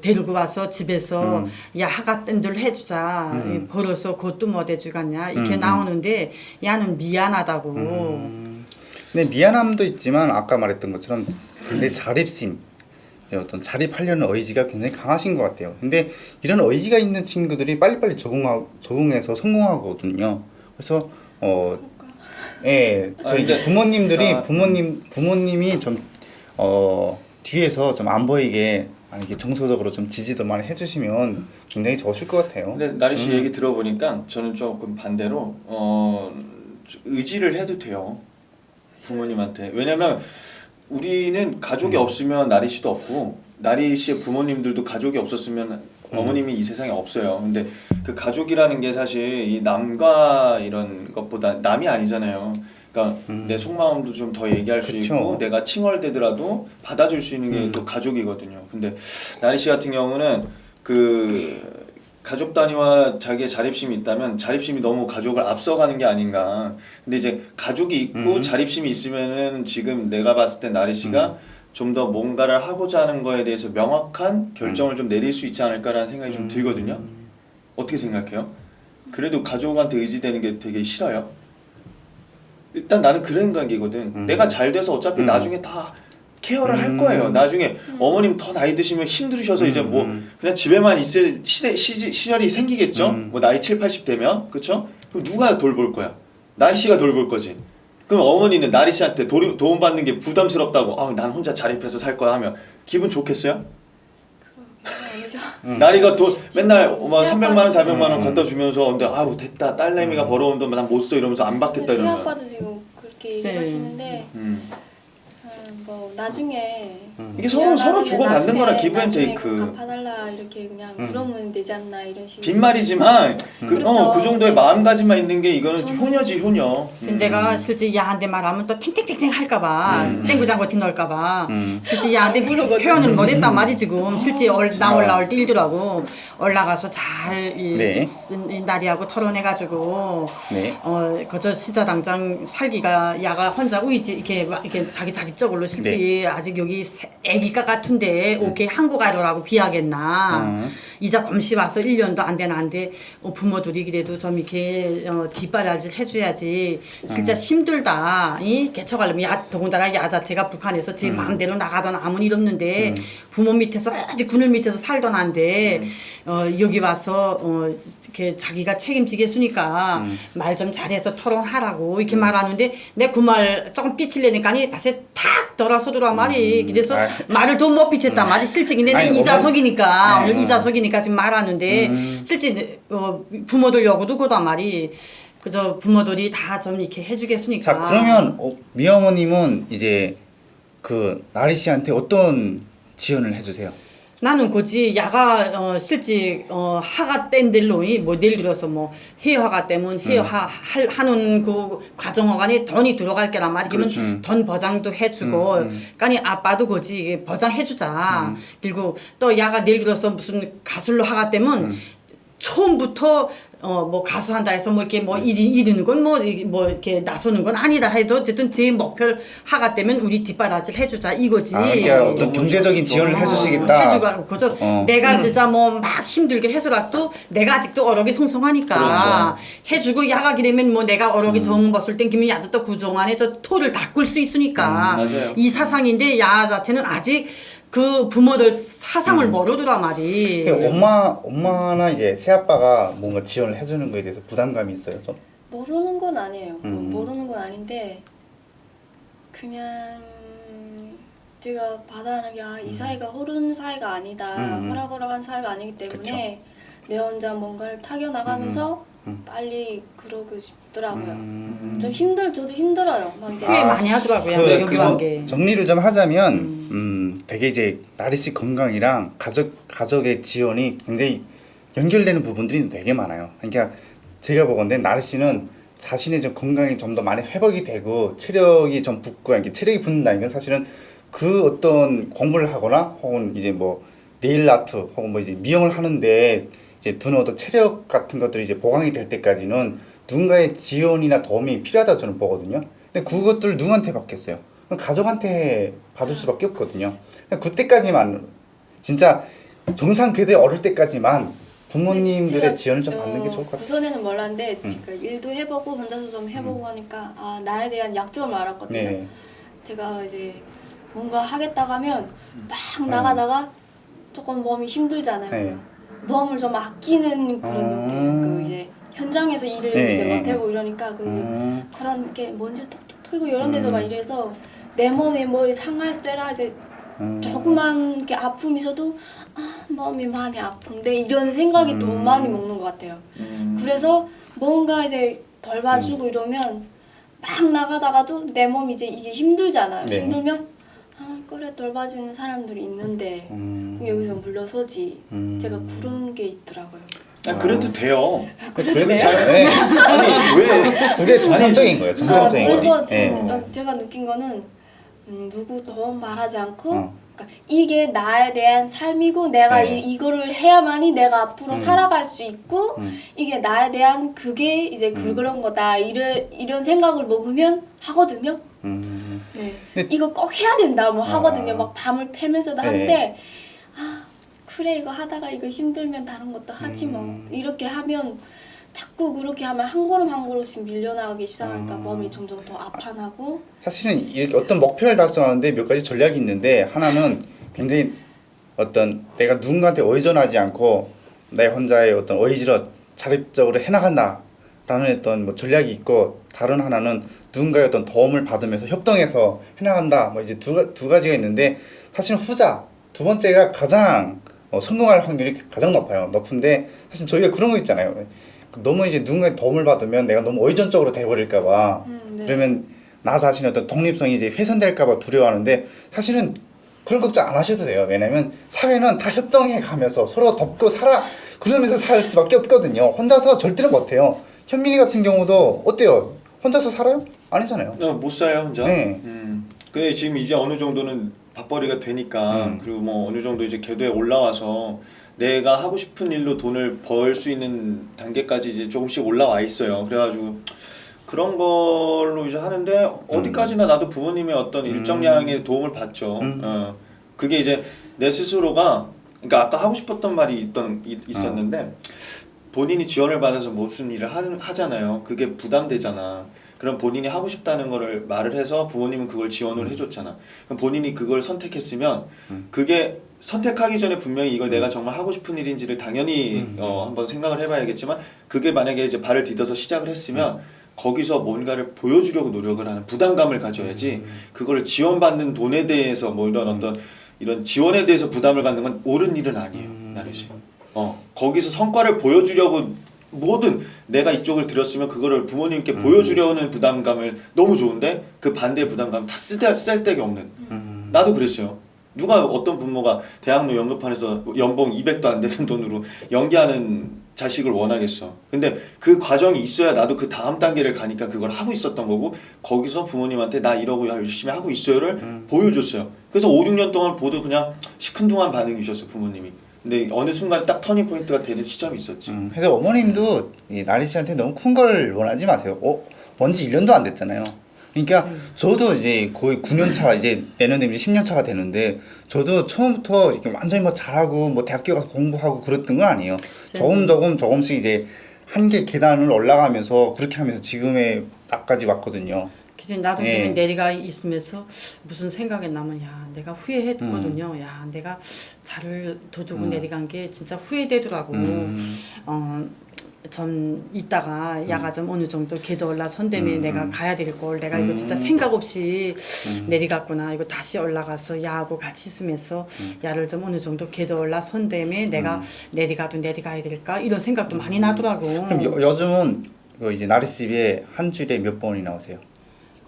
데리고 와서 집에서 야 하가땡들 해주자 벌어서 그것도 못 해주겠냐 이렇게 나오는데 야는 미안하다고. 근데 미안함도 있지만 아까 말했던 것처럼 굉장히 자립심, 이제 어떤 자립하려는 의지가 굉장히 강하신 것 같아요. 근데 이런 의지가 있는 친구들이 빨리빨리 적응해서 성공하거든요. 그래서 예, 저희 근데- 부모님들이 부모님이 좀 뒤에서 좀 안 보이게 이렇게 정서적으로 좀 지지도 많이 해주시면 굉장히 좋으실 것 같아요. 근데 나리 씨 얘기 들어보니까 저는 조금 반대로 의지를 해도 돼요. 부모님한테. 왜냐면 우리는 가족이 없으면 나리 씨도 없고 나리 씨의 부모님들도 가족이 없었으면 어머님이 이 세상에 없어요. 근데 그 가족이라는 게 사실 이 남과 이런 것보다 남이 아니잖아요. 그러니까 내 속마음도 좀 더 얘기할 수 그쵸. 있고 내가 칭얼대더라도 받아줄 수 있는 게 또 가족이거든요. 근데 나리 씨 같은 경우는 그 가족 단위와 자기의 자립심이 있다면 자립심이 너무 가족을 앞서가는 게 아닌가. 근데 이제 가족이 있고 자립심이 있으면은 지금 내가 봤을 때 나리 씨가 좀 더 뭔가를 하고자 하는 거에 대해서 명확한 결정을 좀 내릴 수 있지 않을까라는 생각이 좀 들거든요. 어떻게 생각해요? 그래도 가족한테 의지되는 게 되게 싫어요. 일단 나는 그런 관계거든. 내가 잘 돼서 어차피 나중에 다 케어를 할 거예요. 나중에 어머님 더 나이 드시면 힘들으셔서 이제 뭐 그냥 집에만 있을 시절이 생기겠죠. 뭐 나이 7, 80 되면 그렇죠? 그럼 누가 돌볼 거야? 나리 씨가 돌볼 거지. 그럼 어머니는 나리 씨한테 도움 받는 게 부담스럽다고 난 혼자 자립해서 살 거야 하면 기분 좋겠어요? 아니죠. 나리가 맨날 막 시아빠도 300만 원, 400만 원 갖다 주면서 근데 아우 됐다 딸내미가 벌어온 돈 난 못 써 이러면서 안 받겠다 저희 이러면 아빠도 지금 그렇게 글쎄. 얘기하시는데 음. 뭐 나중에 이게 서로 주고받는 나중에- 거나 기브 앤 나중에 테이크. 갚아달라 이렇게 그냥 그러면 되지 않나 이런 식으로. 빈말이지만 그렇죠. 그 정도의 네. 마음가짐만 있는 게 이거는 저는- 효녀지 효녀. 그래서 내가 실제 야한테 말하면 또 탱탱탱탱 할까봐 땡구장구 티넣을까봐 실제 야한테 표현을 못했단 말이 지금 실제 나올 때 일더라고 올라가서 잘 네. 이 나리하고 털어내가지고 네. 그저 시자 당장 살기가 야가 혼자 우이지 이렇게 자기 자립적으로 실제 아직 여기 애기가 같은데 오케이 한국 아이라고 비하겠나 이자 검시 와서 1년도 안 되는데 부모들이 그래도 좀 이렇게 뒷바라지를 해줘야지 진짜 힘들다 이 개척하려면 더군다나 야 자체가 북한에서 제 마음대로 나가던 아무 일 없는데 부모 밑에서 아직 그늘 밑에서 살던 한데 여기 와서 이렇게 자기가 책임지겠으니까 말 좀 잘해서 토론하라고 이렇게 말하는데 내 그 말 조금 삐칠 내니까 밭에 탁 돌아서더라 말이 그래서 말을 더 못 비쳤단 말이 실제 근데 내 아니, 이자석이니까 네. 오늘 이자석이니까 지금 말하는데 실제 부모들 요구도 그단 말이 그저 부모들이 다 좀 이렇게 해주겠으니까. 자 그러면 미어머님은 이제 그 나리 씨한테 어떤 지원을 해주세요? 나는 굳이 야가 실제 하가 뗀 델로 뭐 예를 들어서 뭐 해화가 때문 하는 그 과정어간에 돈이 들어갈 게란 말이 그러면 돈 보장도 해주고 그러니까 아빠도 굳이 보장해주자 그리고 또 야가 예를 들어서 무슨 가술로 하가 때문 처음부터 뭐 가수한다 해서 뭐 이렇게 뭐 이르는 건 뭐 이렇게 나서는 건 아니다 해도 어쨌든 제 목표를 하가 되면 우리 뒷바라지를 해주자 이거지. 그러니까 어떤 너무 경제적인 지원을 너무 해주시겠다. 해주고 그저 내가 진짜 뭐 막 힘들게 해서라도 내가 아직도 어록이 송송하니까 해주고 야가기 되면 뭐 내가 어록이 정 벗을 땡기면 야도 또 그동안에 저 토를 닦을 수 있으니까 맞아요. 이 사상인데 야 자체는 아직 그 부모들 사상을 모르더라 말이. 엄마나 이제 새아빠가 뭔가 지원을 해주는 거에 대해서 부담감이 있어요 좀? 모르는 건 아니에요. 모르는 건 아닌데 그냥 제가 받아하는 게 이 사이가 호른 사이가 아니다. 호락호락한 사이가 아니기 때문에 내 혼자 뭔가를 타겨나가면서 빨리 그러고 싶더라고요. 좀 저도 힘들어요. 막 이제 후회 많이 하더라고요. 여기 온 게. 정리를 좀 하자면 되게 이제 나리 씨 건강이랑 가족의 지원이 굉장히 연결되는 부분들이 되게 많아요. 그러니까 제가 보건대 나리 씨는 자신의 좀 건강이 좀 더 많이 회복이 되고 체력이 좀 붙고 이렇게 체력이 붙는다는 건 사실은 그 어떤 공부를 하거나 혹은 이제 뭐 네일 아트 혹은 뭐 이제 미용을 하는데 이제 두는 어떤 체력 같은 것들이 이제 보강이 될 때까지는 누군가의 지원이나 도움이 필요하다고 저는 보거든요. 근데 그것들 누구한테 받겠어요? 가족한테 받을 수밖에 없거든요. 그때까지만 진짜 정상 궤도에 오를 때까지만 부모님들의 제가, 지원을 좀 받는 게 좋을 것 같아요. 우선에는 몰랐는데 제가 일도 해보고 혼자서 좀 해보고 하니까 나에 대한 약점을 알았거든요. 네. 제가 이제 뭔가 하겠다고 하면 막 나가다가 조금 몸이 힘들잖아요. 네. 몸을 좀 아끼는 그런 그 이제 현장에서 일을 네. 이제 못 해보고 이러니까 그런 게 먼지 톡톡 털고 이런 데서 막 이래서 내 몸에 뭐 상할세라 이제 조금만 이렇게 아픔이 있어도 마음이 많이 아픈데 이런 생각이 더 많이 먹는 것 같아요. 그래서 뭔가 이제 덜 봐주고 이러면 막 나가다가도 내 몸이 이제 이게 힘들잖아요. 네. 힘들면 그래 덜 봐주는 사람들이 있는데 그럼 여기서 물러서지. 제가 그런 게 있더라고요. 그래도 돼요. 그래도 잘. 네. 아니 왜? 그게 정상적인 거예요. 정상적인 그래서 거지. 네. 제가 느낀 거는 누구 도움 말하지 않고 그러니까 이게 나에 대한 삶이고 내가 네. 이거를 해야만이 내가 앞으로 살아갈 수 있고 이게 나에 대한 그게 이제 그런 거다 이런 생각을 먹으면 하거든요. 네. 근데- 이거 꼭 해야 된다 뭐 하거든요. 막 밤을 패면서도 네. 하는데 그래 이거 하다가 이거 힘들면 다른 것도 하지 뭐 이렇게 하면 자꾸 그렇게 하면 한 걸음 한 걸음씩 밀려나가기 시작하니까 몸이 점점 더 아파나고 사실은 이렇게 어떤 목표를 달성하는데 몇 가지 전략이 있는데 하나는 굉장히 어떤 내가 누군가한테 의존하지 않고 내 혼자의 어떤 의지로 자립적으로 해나간다라는 어떤 뭐 전략이 있고 다른 하나는 누군가의 어떤 도움을 받으면서 협동해서 해나간다 뭐 이제 두 가지가 있는데 사실은 후자 두 번째가 가장 성공할 확률이 가장 높은데 사실 저희가 그런 거 있잖아요. 너무 이제 누군가의 도움을 받으면 내가 너무 의존적으로 돼버릴까봐 네. 그러면 나 자신의 어떤 독립성이 이제 훼손될까봐 두려워하는데 사실은 그런 걱정 안 하셔도 돼요. 왜냐면 사회는 다 협동해 가면서 서로 돕고 살아 그러면서 살 수밖에 없거든요. 혼자서 절대로 못해요. 현민이 같은 경우도 어때요? 혼자서 살아요? 아니잖아요. 못 살아요 혼자. 네. 근데 지금 이제 어느 정도는 밥벌이가 되니까 그리고 뭐 어느 정도 이제 궤도에 올라와서 내가 하고 싶은 일로 돈을 벌 수 있는 단계까지 이제 조금씩 올라와 있어요. 그래가지고 그런 걸로 이제 하는데 어디까지나 나도 부모님의 어떤 일정량의 도움을 받죠. 그게 이제 내 스스로가 그러니까 아까 하고 싶었던 말이 있었는데 본인이 지원을 받아서 무슨 일을 하잖아요. 그게 부담되잖아. 그럼 본인이 하고 싶다는 거를 말을 해서 부모님은 그걸 지원을 해줬잖아. 그럼 본인이 그걸 선택했으면 그게 선택하기 전에 분명히 이걸 내가 정말 하고 싶은 일인지를 당연히 한번 생각을 해봐야겠지만 그게 만약에 이제 발을 디뎌서 시작을 했으면 거기서 뭔가를 보여주려고 노력을 하는 부담감을 가져야지 그거를 지원받는 돈에 대해서 뭐 이런 어떤 이런 지원에 대해서 부담을 갖는 건 옳은 일은 아니에요. 나르시. 거기서 성과를 보여주려고 뭐든 내가 이쪽을 들였으면 그거를 부모님께 보여주려는 부담감을 너무 좋은데 그 반대의 부담감 다 쓸데기 없는 나도 그랬어요. 누가 어떤 부모가 대학로 연극판에서 연봉 200도 안 되는 돈으로 연기하는 자식을 원하겠어. 근데 그 과정이 있어야 나도 그 다음 단계를 가니까 그걸 하고 있었던 거고 거기서 부모님한테 나 이러고 열심히 하고 있어요를 보여줬어요. 그래서 5, 6년 동안 모두 그냥 시큰둥한 반응이셨어요 부모님이. 근데 어느 순간 딱 터닝 포인트가 되는 시점이 있었지. 그래서 어머님도 이 나리 씨한테 너무 큰 걸 원하지 마세요. 뭔지 1년도 안 됐잖아요. 그러니까 저도 이제 거의 9년 차 이제 내년 되면 10년 차가 되는데 저도 처음부터 이렇게 완전히 뭐 잘하고 뭐 대학교 가서 공부하고 그랬던 건 아니에요. 조금씩 이제 한 개 계단을 올라가면서 그렇게 하면서 지금의 나까지 왔거든요. 근데 나도 예. 그냥 내리가 있으면서 무슨 생각이 나면 야 내가 후회했거든요. 야 내가 차를 도둑을 내리간 게 진짜 후회되더라고. 전 이따가 야가 좀 어느 정도 궤도 올라선 다음에 내가 가야 될 걸 내가 이거 진짜 생각 없이 내리갔구나. 이거 다시 올라가서 야하고 같이 있으면서 야를 좀 어느 정도 궤도 올라선 다음에 내가 내리가야 될까 이런 생각도 많이 나더라고. 그럼 요즘은 그 이제 나리CV에 한 주일에 몇 번이 나오세요?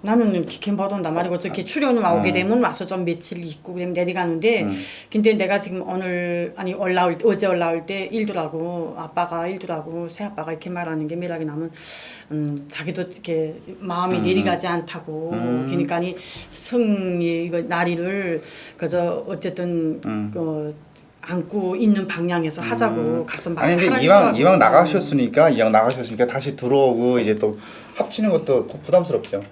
나는 기캠 받은단 말이고 저렇게 출연을 오게 되면 와서 좀 며칠 있고 그러면 내려가는데 근데 내가 지금 어제 올라올 때 일두라고 아빠가 일두라고 새아빠가 이렇게 말하는 게 매력이 나면 자기도 이렇게 마음이 내려가지 않다고 그러니까 성이 이거 나리를 그저 어쨌든 안고 있는 방향에서 하자고 가서 아니 근데 말하더라고. 이왕 나가셨으니까 다시 들어오고 이제 또 합치는 것도 또 부담스럽죠.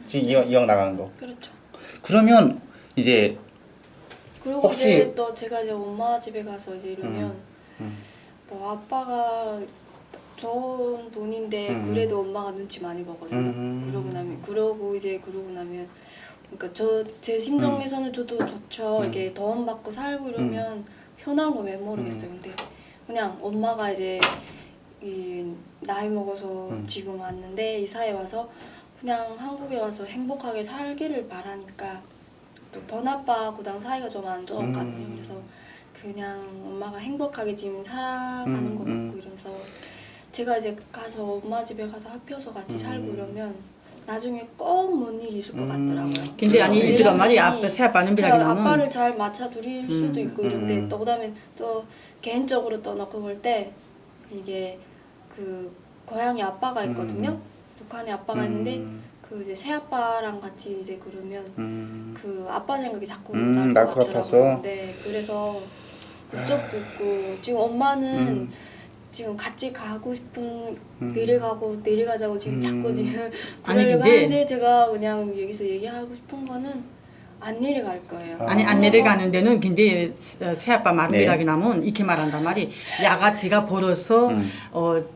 지금 이왕 나가는 거. 그렇죠. 그러면 이제 그리고 혹시- 이제 또 제가 이제 엄마 집에 가서 이제 이러면 뭐 아빠가 좋은 분인데 그래도 엄마가 눈치 많이 보거든요. 그러고 나면 그러니까 제 심정에서는 저도 좋죠. 이게 도움받고 살고 이러면 편한 거 왜 모르겠어요. 근데 그냥 엄마가 이제 이 나이 먹어서 지금 왔는데 이 사회에 와서 그냥 한국에 와서 행복하게 살기를 바라니까 또 번아빠하고랑 사이가 좀 안 좋았거든요. 그래서 그냥 엄마가 행복하게 지금 살아가는 것 같고 이러면서 제가 이제 가서 엄마 집에 가서 합해서 같이 살고 이러면 나중에 꼭 뭔 일이 있을 것 같더라고요. 근데 아니 이들아 말이 왜냐면이 아빠 새아빠는 제가 비라기면 아빠를 잘 맞춰드릴 수도 있고 이런데 또 그다음에 또 개인적으로 또 놓고 볼 때 이게 그 고향에 아빠가 있거든요. 북한에 아빠가 있는데 그 이제 새아빠랑 같이 이제 그러면 그 아빠 생각이 자꾸 날 날 것 것 같더라고요. 같아서. 네, 그래서 그쪽도 있고 지금 엄마는 지금 같이 가고 싶은 내려가자고 지금 자꾸 지금 아니, 그러려고 근데- 하는데 제가 그냥 여기서 얘기하고 싶은 거는 안 내려갈 거예요. 아니 안 내려가는 데는 근데 새아빠 네. 말이라기 나면 이렇게 말한단 말이 야가 제가 벌어서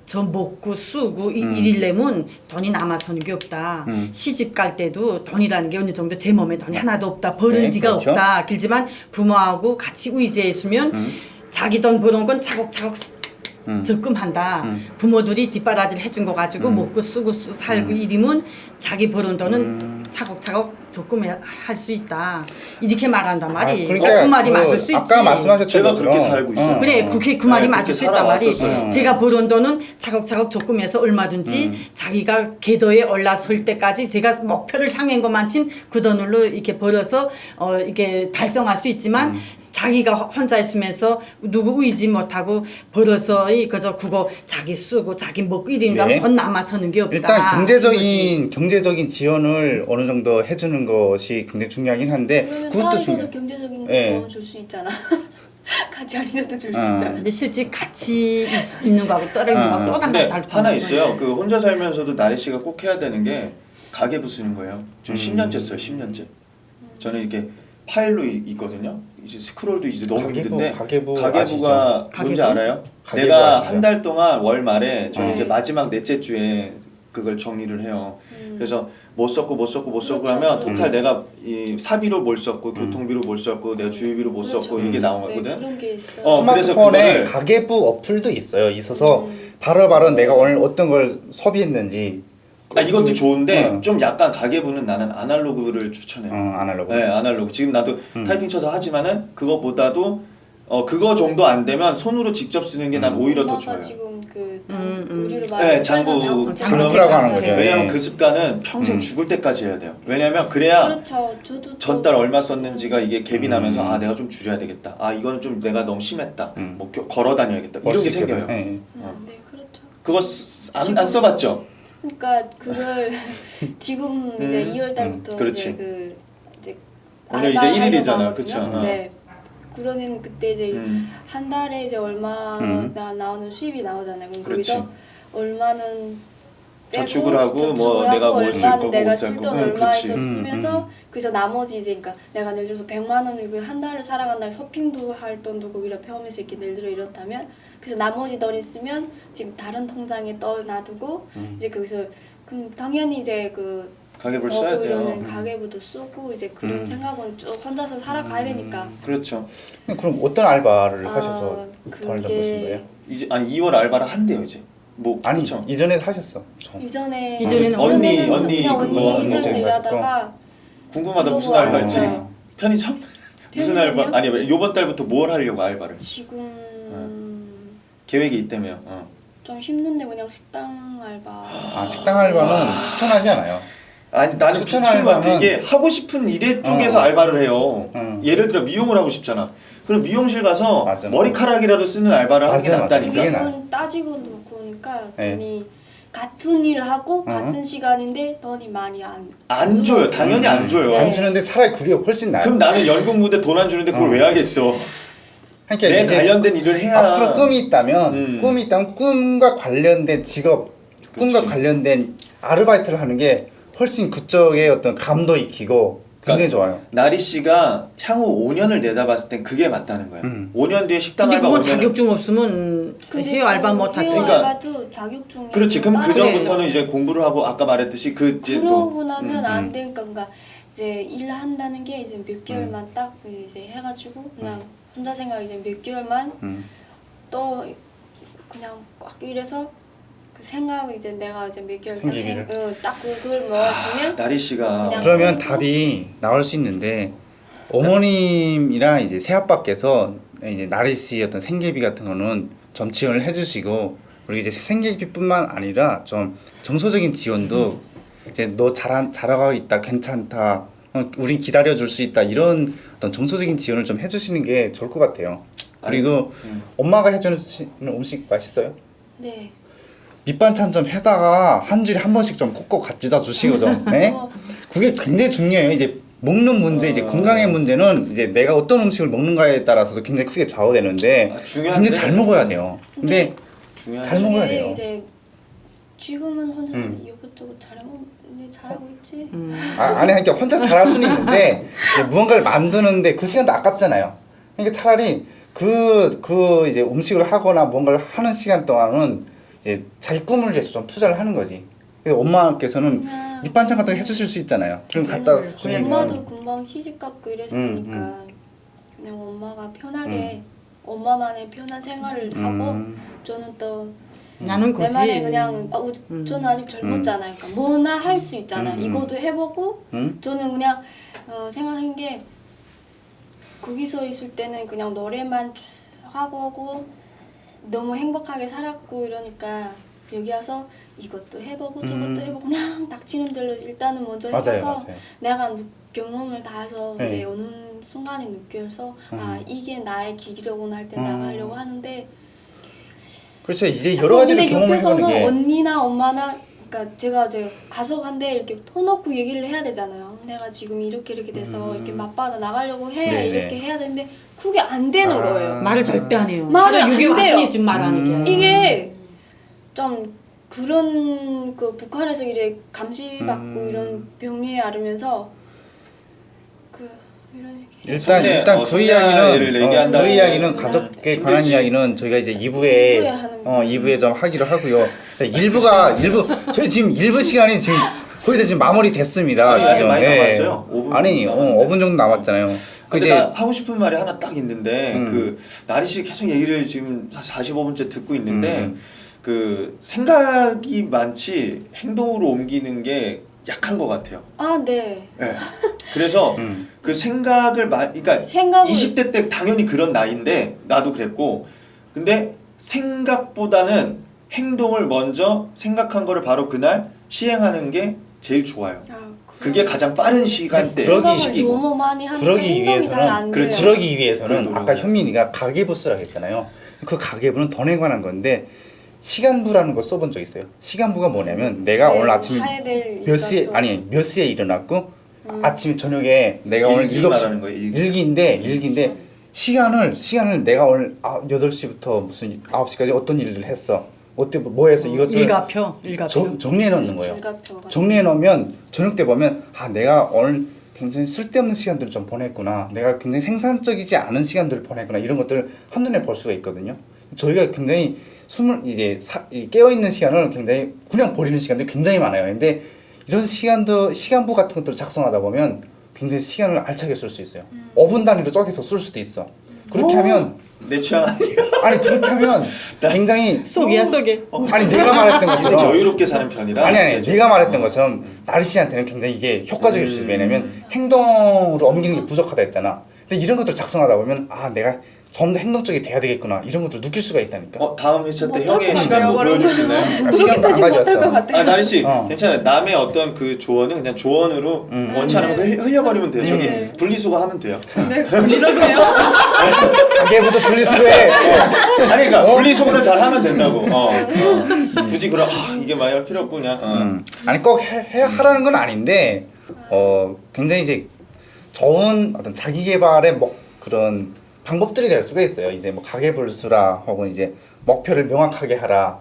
저 먹고 쓰고 일이려면 돈이 남아서는 게 없다. 시집 갈 때도 돈이라는 게 어느 정도 제 몸에 돈이 하나도 없다. 버는 네, 지가 그렇죠. 없다. 길지만 부모하고 같이 의지해 있으면 자기 돈 버는 건 차곡차곡 적금한다. 부모들이 뒷바라지를 해준 거 가지고 먹고 쓰고 살고 이러면 자기 버는 돈은 차곡차곡 적금할 수 있다. 이렇게 말한단 말이. 그러니까 그 말이 그 맞을 수 있지. 아까 말씀하셨던 제가 것처럼 그렇게 살고 있어요. 그래, 그 말이 네, 맞을 그렇게 수 있단 말이. 살아왔었어요. 제가 버는 돈은 차곡차곡 적금해서 얼마든지 자기가 궤도에 올라설 때까지 제가 목표를 향한 것만큼 그 돈으로 이렇게 벌어서 이렇게 달성할 수 있지만 자기가 혼자 있으면서 누구 의지 못하고 벌어서 그저 그거 자기 쓰고 자기 먹고 이러니까 네. 돈 남아서는 게 없다. 일단 경제적인 지원을 어느 정도 해주는 것이 굉장히 중요하긴 한데 그러면 그것도 타이거도 중요해. 경제적인 네. 도움 줄 수 있잖아. 같이 안 있어도 줄 수 어. 있잖아. 근데 실제 같이 있는 거하고 다른 거하고 또 근데 다른 하나 있어요. 그 혼자 살면서도 나리 씨가 꼭 해야 되는 게 가계부 쓰는 거예요. 저 10년째 써요. 10년째. 저는 이렇게 파일로 있거든요. 이제 스크롤도 이제 너무 힘든데 가계부가 뭔지 가계부? 알아요? 가계부 내가 아시죠? 한 달 동안 월 말에 저는 네. 이제 마지막 넷째 주에 그걸 정리를 해요. 그래서 못 썼고 그렇죠. 하면 토탈 내가 이 사비로 뭘 썼고 교통비로 뭘 썼고 내가 주유비로 못 그렇죠. 썼고 이게 나오거든. 네, 그런 게 있어요. 그래서 스마트폰에 그거를- 가계부 어플도 있어서 바로바로 내가 오늘 어떤 걸 소비했는지. 이것도 좋은데 어. 좀 약간 가계부는 나는 아날로그를 추천해요. 아날로그. 네, 아날로그. 지금 나도 타이핑 쳐서 하지만은 그거보다도 그거 정도 안 되면 손으로 직접 쓰는 게 난 오히려 더 엄마가 좋아요. 지금 우리를 네, 장부 장부라고 하는 거죠. 왜냐면 예. 그 습관은 평생 죽을 때까지 해야 돼요. 왜냐면 그래야 그렇죠. 저도 전달 얼마 썼는지가 이게 갭이 나면서 내가 좀 줄여야 되겠다. 이거는 좀 내가 너무 심했다. 뭐 걸어 다녀야겠다. 이런 게 생겨요. 예. 네, 그렇죠. 그거 안 써봤죠? 그러니까 그걸 지금 이제 2월 달부터 그렇지. 이제 오늘 이제 알바하려고 1일이잖아, 하거든요. 그쵸? 네. 그러면 그때 이제 한 달에 이제 얼마나 나오는 수입이 나오잖아요. 그럼 그렇지. 거기서 얼마는 빼고, 저축을 하고 뭐 하고 내가 뭘 쓸 얼마는 거고 내가 못쓸 쓸 거고. 돈 얼마에서 그렇지. 쓰면서 그래서 나머지 이제 그러니까 내가 예를 들어서 100만 원을 한 달을 살아간다면 쇼핑도 할 돈도 거기다 포함해서 이렇게 예를 들어 이렇다면 그래서 나머지 돈 있으면 지금 다른 통장에 떠 놔두고 이제 거기서 그럼 당연히 이제 그 가계부를 써야 버고 돼요. 이러면 가계부도 쓰고 이제 그런 생각은 좀 혼자서 살아가야 되니까. 그렇죠. 그럼 어떤 알바를 하셔서 그게 돈을 좀 버신 거예요? 이제 아니 2월 알바를 한대요 이제. 뭐 아니 그쵸? 이전에 하셨어. 이전에는 언니 그냥 그거 언니 하는 회사에서 거지. 일하다가 궁금하다. 무슨 그거 알바였지? 알았어요. 편의점? 무슨 편의점이요? 알바? 아니 요번 달부터 뭘 하려고 알바를? 지금 계획이 있다며. 좀 힘든데 그냥 식당 알바. 아 식당 알바는 추천하지 않아요. 아니 나는 추천 비추한테 알바는- 이게 하고 싶은 일에 쪽에서 알바를 해요. 예를 들어 미용을 하고 싶잖아. 그럼 미용실 가서 맞아. 머리카락이라도 쓰는 알바를 하는 게 맞아, 맞아. 낫다니까. 그게 그게 나아요. 돈 따지고 놓고 보니까 네. 돈이 같은 일을 하고 같은 시간인데 돈이 많이 안 줘요. 당연히 안 줘요. 네. 안 주는데 차라리 그게 훨씬 나아요. 그럼 나는 연금 무대 돈 안 주는데 그걸 왜 하겠어? 그러니까 내 이제 관련된 일을 해야. 앞으로 꿈이 있다면 꿈과 관련된 직업, 꿈과 그렇지. 관련된 아르바이트를 하는 게 훨씬 그쪽에 어떤 감도 익히고 굉장히 좋아요. 나리 씨가 향후 5년을 내다봤을 땐 그게 맞다는 거야. 5년 뒤에 식당 근데 알바 그건 5년을 자격증 없으면 헤어 알바 못 하지. 헤어 그러니까- 알바도 자격증이 그렇지. 그럼 그 따로 전부터는 이제 공부를 하고 아까 말했듯이 그 이제 그러고 나면 안 되니까 그러니까 이제 일한다는 게 이제 몇 개월만 딱 이제 해가지고 그냥 혼자 생각 이제 몇 개월만 또 그냥 꽉 일해서 그 생각 이제 내가 이제 몇 개월 생기기를. 딱 그걸 넣어주면 나리 씨가 그냥- 그러면 답이 나올 수 있는데 어머님이랑 이제 새아빠께서 이제 나리 씨 어떤 생계비 같은 거는 좀 지원을 해주시고 그리고 이제 생계비뿐만 아니라 좀 정서적인 지원도 이제 너 잘하고 있다 괜찮다 우린 기다려줄 수 있다 이런 어떤 정서적인 지원을 좀 해주시는 게 좋을 것 같아요. 그리고 엄마가 해주는 음식 맛있어요? 네. 밑반찬 좀 해다가 한 주에 한 번씩 좀 콕콕 갖다 주시고 좀. 네? 그게 굉장히 중요해요. 이제 먹는 문제, 이제 건강의 문제는 이제 내가 어떤 음식을 먹는가에 따라서도 굉장히 크게 좌우되는데 중요한데. 굉장히 잘 먹어야 돼요. 근데 중요하지. 잘 먹어야 이게 돼요. 이제 지금은 혼자 이것저것 잘하고 있지. 아니 그러니까 혼자 잘할 수는 있는데 이제 무언가를 만드는데 그 시간도 아깝잖아요. 그러니까 차라리 그 이제 음식을 하거나 뭔가를 하는 시간 동안은 이제 자기 꿈을 위해서 좀 투자를 하는 거지. 그래서 엄마께서는 그냥 밑반찬 같은 거 해주실 수 있잖아요. 그럼 갖다 주면 엄마도 금방 시집 갔고 이랬으니까 그냥 엄마가 편하게 엄마만의 편한 생활을 하고 저는 또 나는 거지. 내만의 그냥 저는 아직 젊었잖아요. 그러니까 뭐나 할 수 있잖아요. 이것도 해보고 저는 그냥 생각한 게 거기서 있을 때는 그냥 노래만 하고 너무 행복하게 살았고 이러니까 여기 와서 이것도 해보고 저것도 해보고 그냥 닥치는 대로 일단은 먼저 맞아요, 해서 맞아요. 내가 경험을 다 해서 네. 이제 어느 순간에 느껴서 아 이게 나의 길이로구나 할 때 나가려고 하는데 그렇죠. 이제 여러 가지를 근데 경험을 옆에서는 해보는 게 언니나 엄마나 그러니까 제가 이제 가서 한데 이렇게 터놓고 얘기를 해야 되잖아요. 내가 지금 이렇게 돼서 이렇게 맞받아 나가려고 해 네네. 이렇게 해야 되는데 그게 안 되는 거예요. 말을 절대 안 해요. 말을 그냥 여기 안 돼요. 왔으니 좀 말하는 게. 이게 좀 그런 그 북한에서 이래 감시받고 이런 병리에 앓으면서 그 이런 얘기. 일단 그 손녀를 이야기는 얘기한다고 그 이야기는 하면 가족에 관한 힘들지. 이야기는 저희가 이제 2부에 이부에 하는 거예요. 2부에 좀 하기로 하고요. 자, 일부 저희 지금 1부 시간이 지금 거의 다 지금 마무리 됐습니다. 아니, 아직 지금 많이 예. 남았어요. 5분 아니 남았는데. 5분 정도 남았잖아요. 그 근데 이제 나 하고 싶은 말이 하나 딱 있는데 그 나리 씨 계속 얘기를 지금 45분째 듣고 있는데 그 생각이 많지 행동으로 옮기는 게 약한 것 같아요. 아 네. 네. 그래서 그 생각을 그러니까 생각을 20대 때 당연히 그런 나이인데 나도 그랬고 근데 생각보다는 행동을 먼저 생각한 거를 바로 그날 시행하는 게 제일 좋아요. 아, 그게 가장 빠른 시간대 그러기 생각을 시기고. 너무 많이 하니까 그러기 행동이 잘 안 돼요. 위해서는 그러기 위해서는 그래도 아까 현민이가 가계부수라고 했잖아요. 그 가계부는 돈에 관한 건데 시간부라는 거 써본 적 있어요. 시간부가 뭐냐면 내가 네, 오늘 아침에 해야 될 몇 시에 일정도. 아니 몇 시에 일어났고 아침 저녁에 내가 오늘 일기 7시 말하는 거예요, 일기. 일기인데 시간을 내가 오늘 8시부터 무슨 9시까지 어떤 일을 했어. 어때 뭐 했어 이것들 일가표. 정리해 놓는 거예요. 일가표가. 정리해 놓으면 저녁 때 보면 아 내가 오늘 굉장히 쓸데없는 시간들을 좀 보냈구나. 내가 굉장히 생산적이지 않은 시간들을 보냈구나. 이런 것들을 한눈에 볼 수가 있거든요. 저희가 굉장히 깨어 있는 시간을 굉장히 그냥 버리는 시간들이 굉장히 많아요. 근데 이런 시간부 같은 것들을 작성하다 보면 굉장히 시간을 알차게 쓸 수 있어요. 5분 단위로 쪼개서 쓸 수도 있어. 그렇게 하면 내 취향 아니야. 아니 그렇게 하면 굉장히 속이야 속이. 아니 내가 말했던 좀 것처럼 여유롭게 사는 편이라. 아니 내가 말했던 것처럼 나리 씨한테는 굉장히 이게 효과적일 수 있어요. 왜냐면 행동으로 옮기는 게 부족하다 했잖아. 근데 이런 것들 작성하다 보면 아 내가 좀 더 행동적이 돼야 되겠구나 이런 것들 느낄 수가 있다니까. 다음 회차 때 못할 형의 것 시간도 같아요, 보여줄 수 있나요? 시간도 안 못할 것 가져왔어. 같아요. 나리 씨, 어. 괜찮아요. 남의 어떤 그 조언은 그냥 조언으로 원치 않은 거 흘려버리면 돼요. 저기 분리수거 하면 돼요. 분리수거요? 가계부도 분리수거해. 아니 그러니까 분리수거를 잘 하면 된다고. 굳이 그럼 이게 많이 할 필요 없고 그냥. 아니 꼭 하라는 건 아닌데 굉장히 이제 좋은 어떤 자기 개발의 그런 방법들이 될 수가 있어요. 이제 뭐 가계부를 쓰라 혹은 이제 목표를 명확하게 하라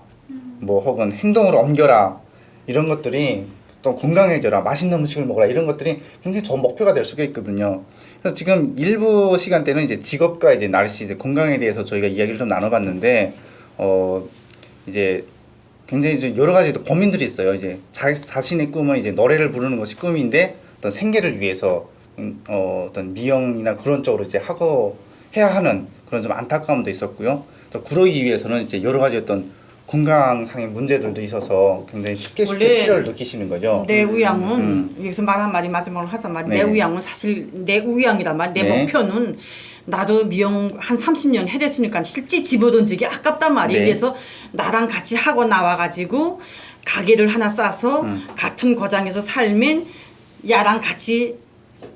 뭐 혹은 행동으로 옮겨라 이런 것들이 또 건강해져라 맛있는 음식을 먹어라 이런 것들이 굉장히 좋은 목표가 될 수가 있거든요. 그래서 지금 일부 시간대는 이제 직업과 이제 날씨 이제 건강에 대해서 저희가 이야기를 좀 나눠봤는데 이제 굉장히 이제 여러 가지 고민들이 있어요. 이제 자신의 꿈은 이제 노래를 부르는 것이 꿈인데 어떤 생계를 위해서 어떤 미용이나 그런 쪽으로 이제 해야 하는 그런 좀 안타까움도 있었고요. 또 그러기 위해서는 이제 여러 가지 어떤 건강상의 문제들도 있어서 굉장히 쉽게 원래 필요를 느끼시는 거죠. 내 우양은 여기서 말 한마디 마지막으로 하자마자 네. 내 우양은 사실 내 우양이란 내 네. 목표는 나도 미용 한 30년 해댔으니까 실제 집어던지기 아깝단 말이에요. 네. 그래서 나랑 같이 하고 나와가지고 가게를 하나 싸서 같은 거장에서 살면 야랑 같이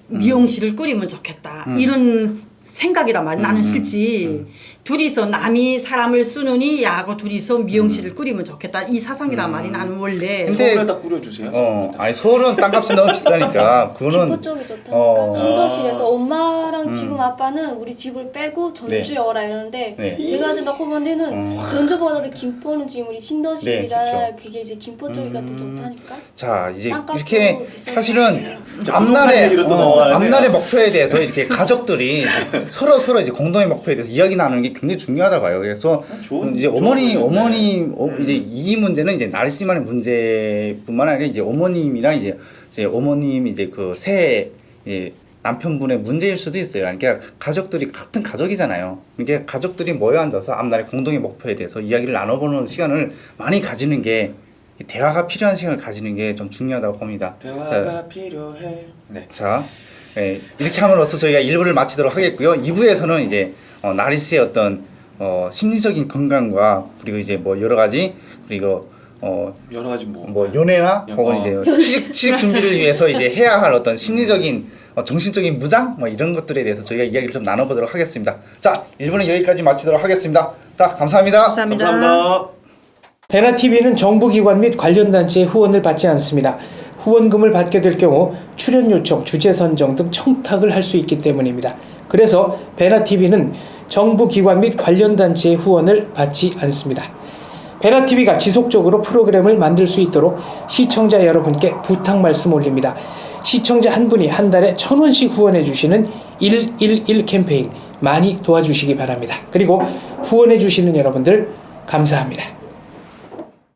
미용실을 꾸리면 좋겠다. 이런 생각이란 말이야. 나는 실지 둘이서 남이 사람을 쓰느니 야하고 둘이서 미용실을 꾸리면 좋겠다. 이 사상이란 말이 나는 원래. 근데- 서울에다 꾸려주세요. 아니 서울은 땅값이 너무 비싸니까 그거는 김포 쪽이 좋다니까. 신도시에서 음. 엄마랑 지금 아빠는 우리 집을 빼고 전주에 오라 이러는데 네. 제가 생각해본 데는 전주보다도 김포는 지금 우리 신도시라 네, 그게 이제 김포 쪽이가 더 좋다니까. 자 이제 땅값도 이렇게 비싸니까. 사실은 자, 부동산 얘기로 또 넘어가야 돼요. 앞날의 목표에 대해서 이렇게 가족들이 서로 이제 공동의 목표에 대해서 이야기 나누는 게 굉장히 중요하다 봐요. 그래서 이제 어머니 이제 이 문제는 이제 나리 씨만의 문제뿐만 아니라 이제 어머님이랑 이제 어머님 이제 그 새 이제 남편분의 문제일 수도 있어요. 그러니까 가족들이 같은 가족이잖아요. 그러니까 가족들이 모여 앉아서 앞날의 공동의 목표에 대해서 이야기를 나눠보는 시간을 많이 가지는 게 대화가 필요한 시간을 가지는 게 좀 중요하다고 봅니다. 대화가 필요해. 네. 자, 이렇게 함으로써 저희가 1부를 마치도록 하겠고요. 2부에서는 이제 나리 씨의 어떤 심리적인 건강과 그리고 이제 뭐 여러 가지 그리고 여러 가지 뭐. 연애나 혹은 이제 취직 준비를 위해서 이제 해야 할 어떤 심리적인 정신적인 무장 뭐 이런 것들에 대해서 저희가 이야기를 좀 나눠보도록 하겠습니다. 자, 1부는 여기까지 마치도록 하겠습니다. 자, 감사합니다. 감사합니다. 베나TV는 정부기관 및 관련 단체의 후원을 받지 않습니다. 후원금을 받게 될 경우 출연 요청, 주제 선정 등 청탁을 할 수 있기 때문입니다. 그래서 베나TV는 정부기관 및 관련 단체의 후원을 받지 않습니다. 베나TV가 지속적으로 프로그램을 만들 수 있도록 시청자 여러분께 부탁 말씀 올립니다. 시청자 한 분이 한 달에 1,000원씩 후원해 주시는 111 캠페인 많이 도와주시기 바랍니다. 그리고 후원해 주시는 여러분들 감사합니다.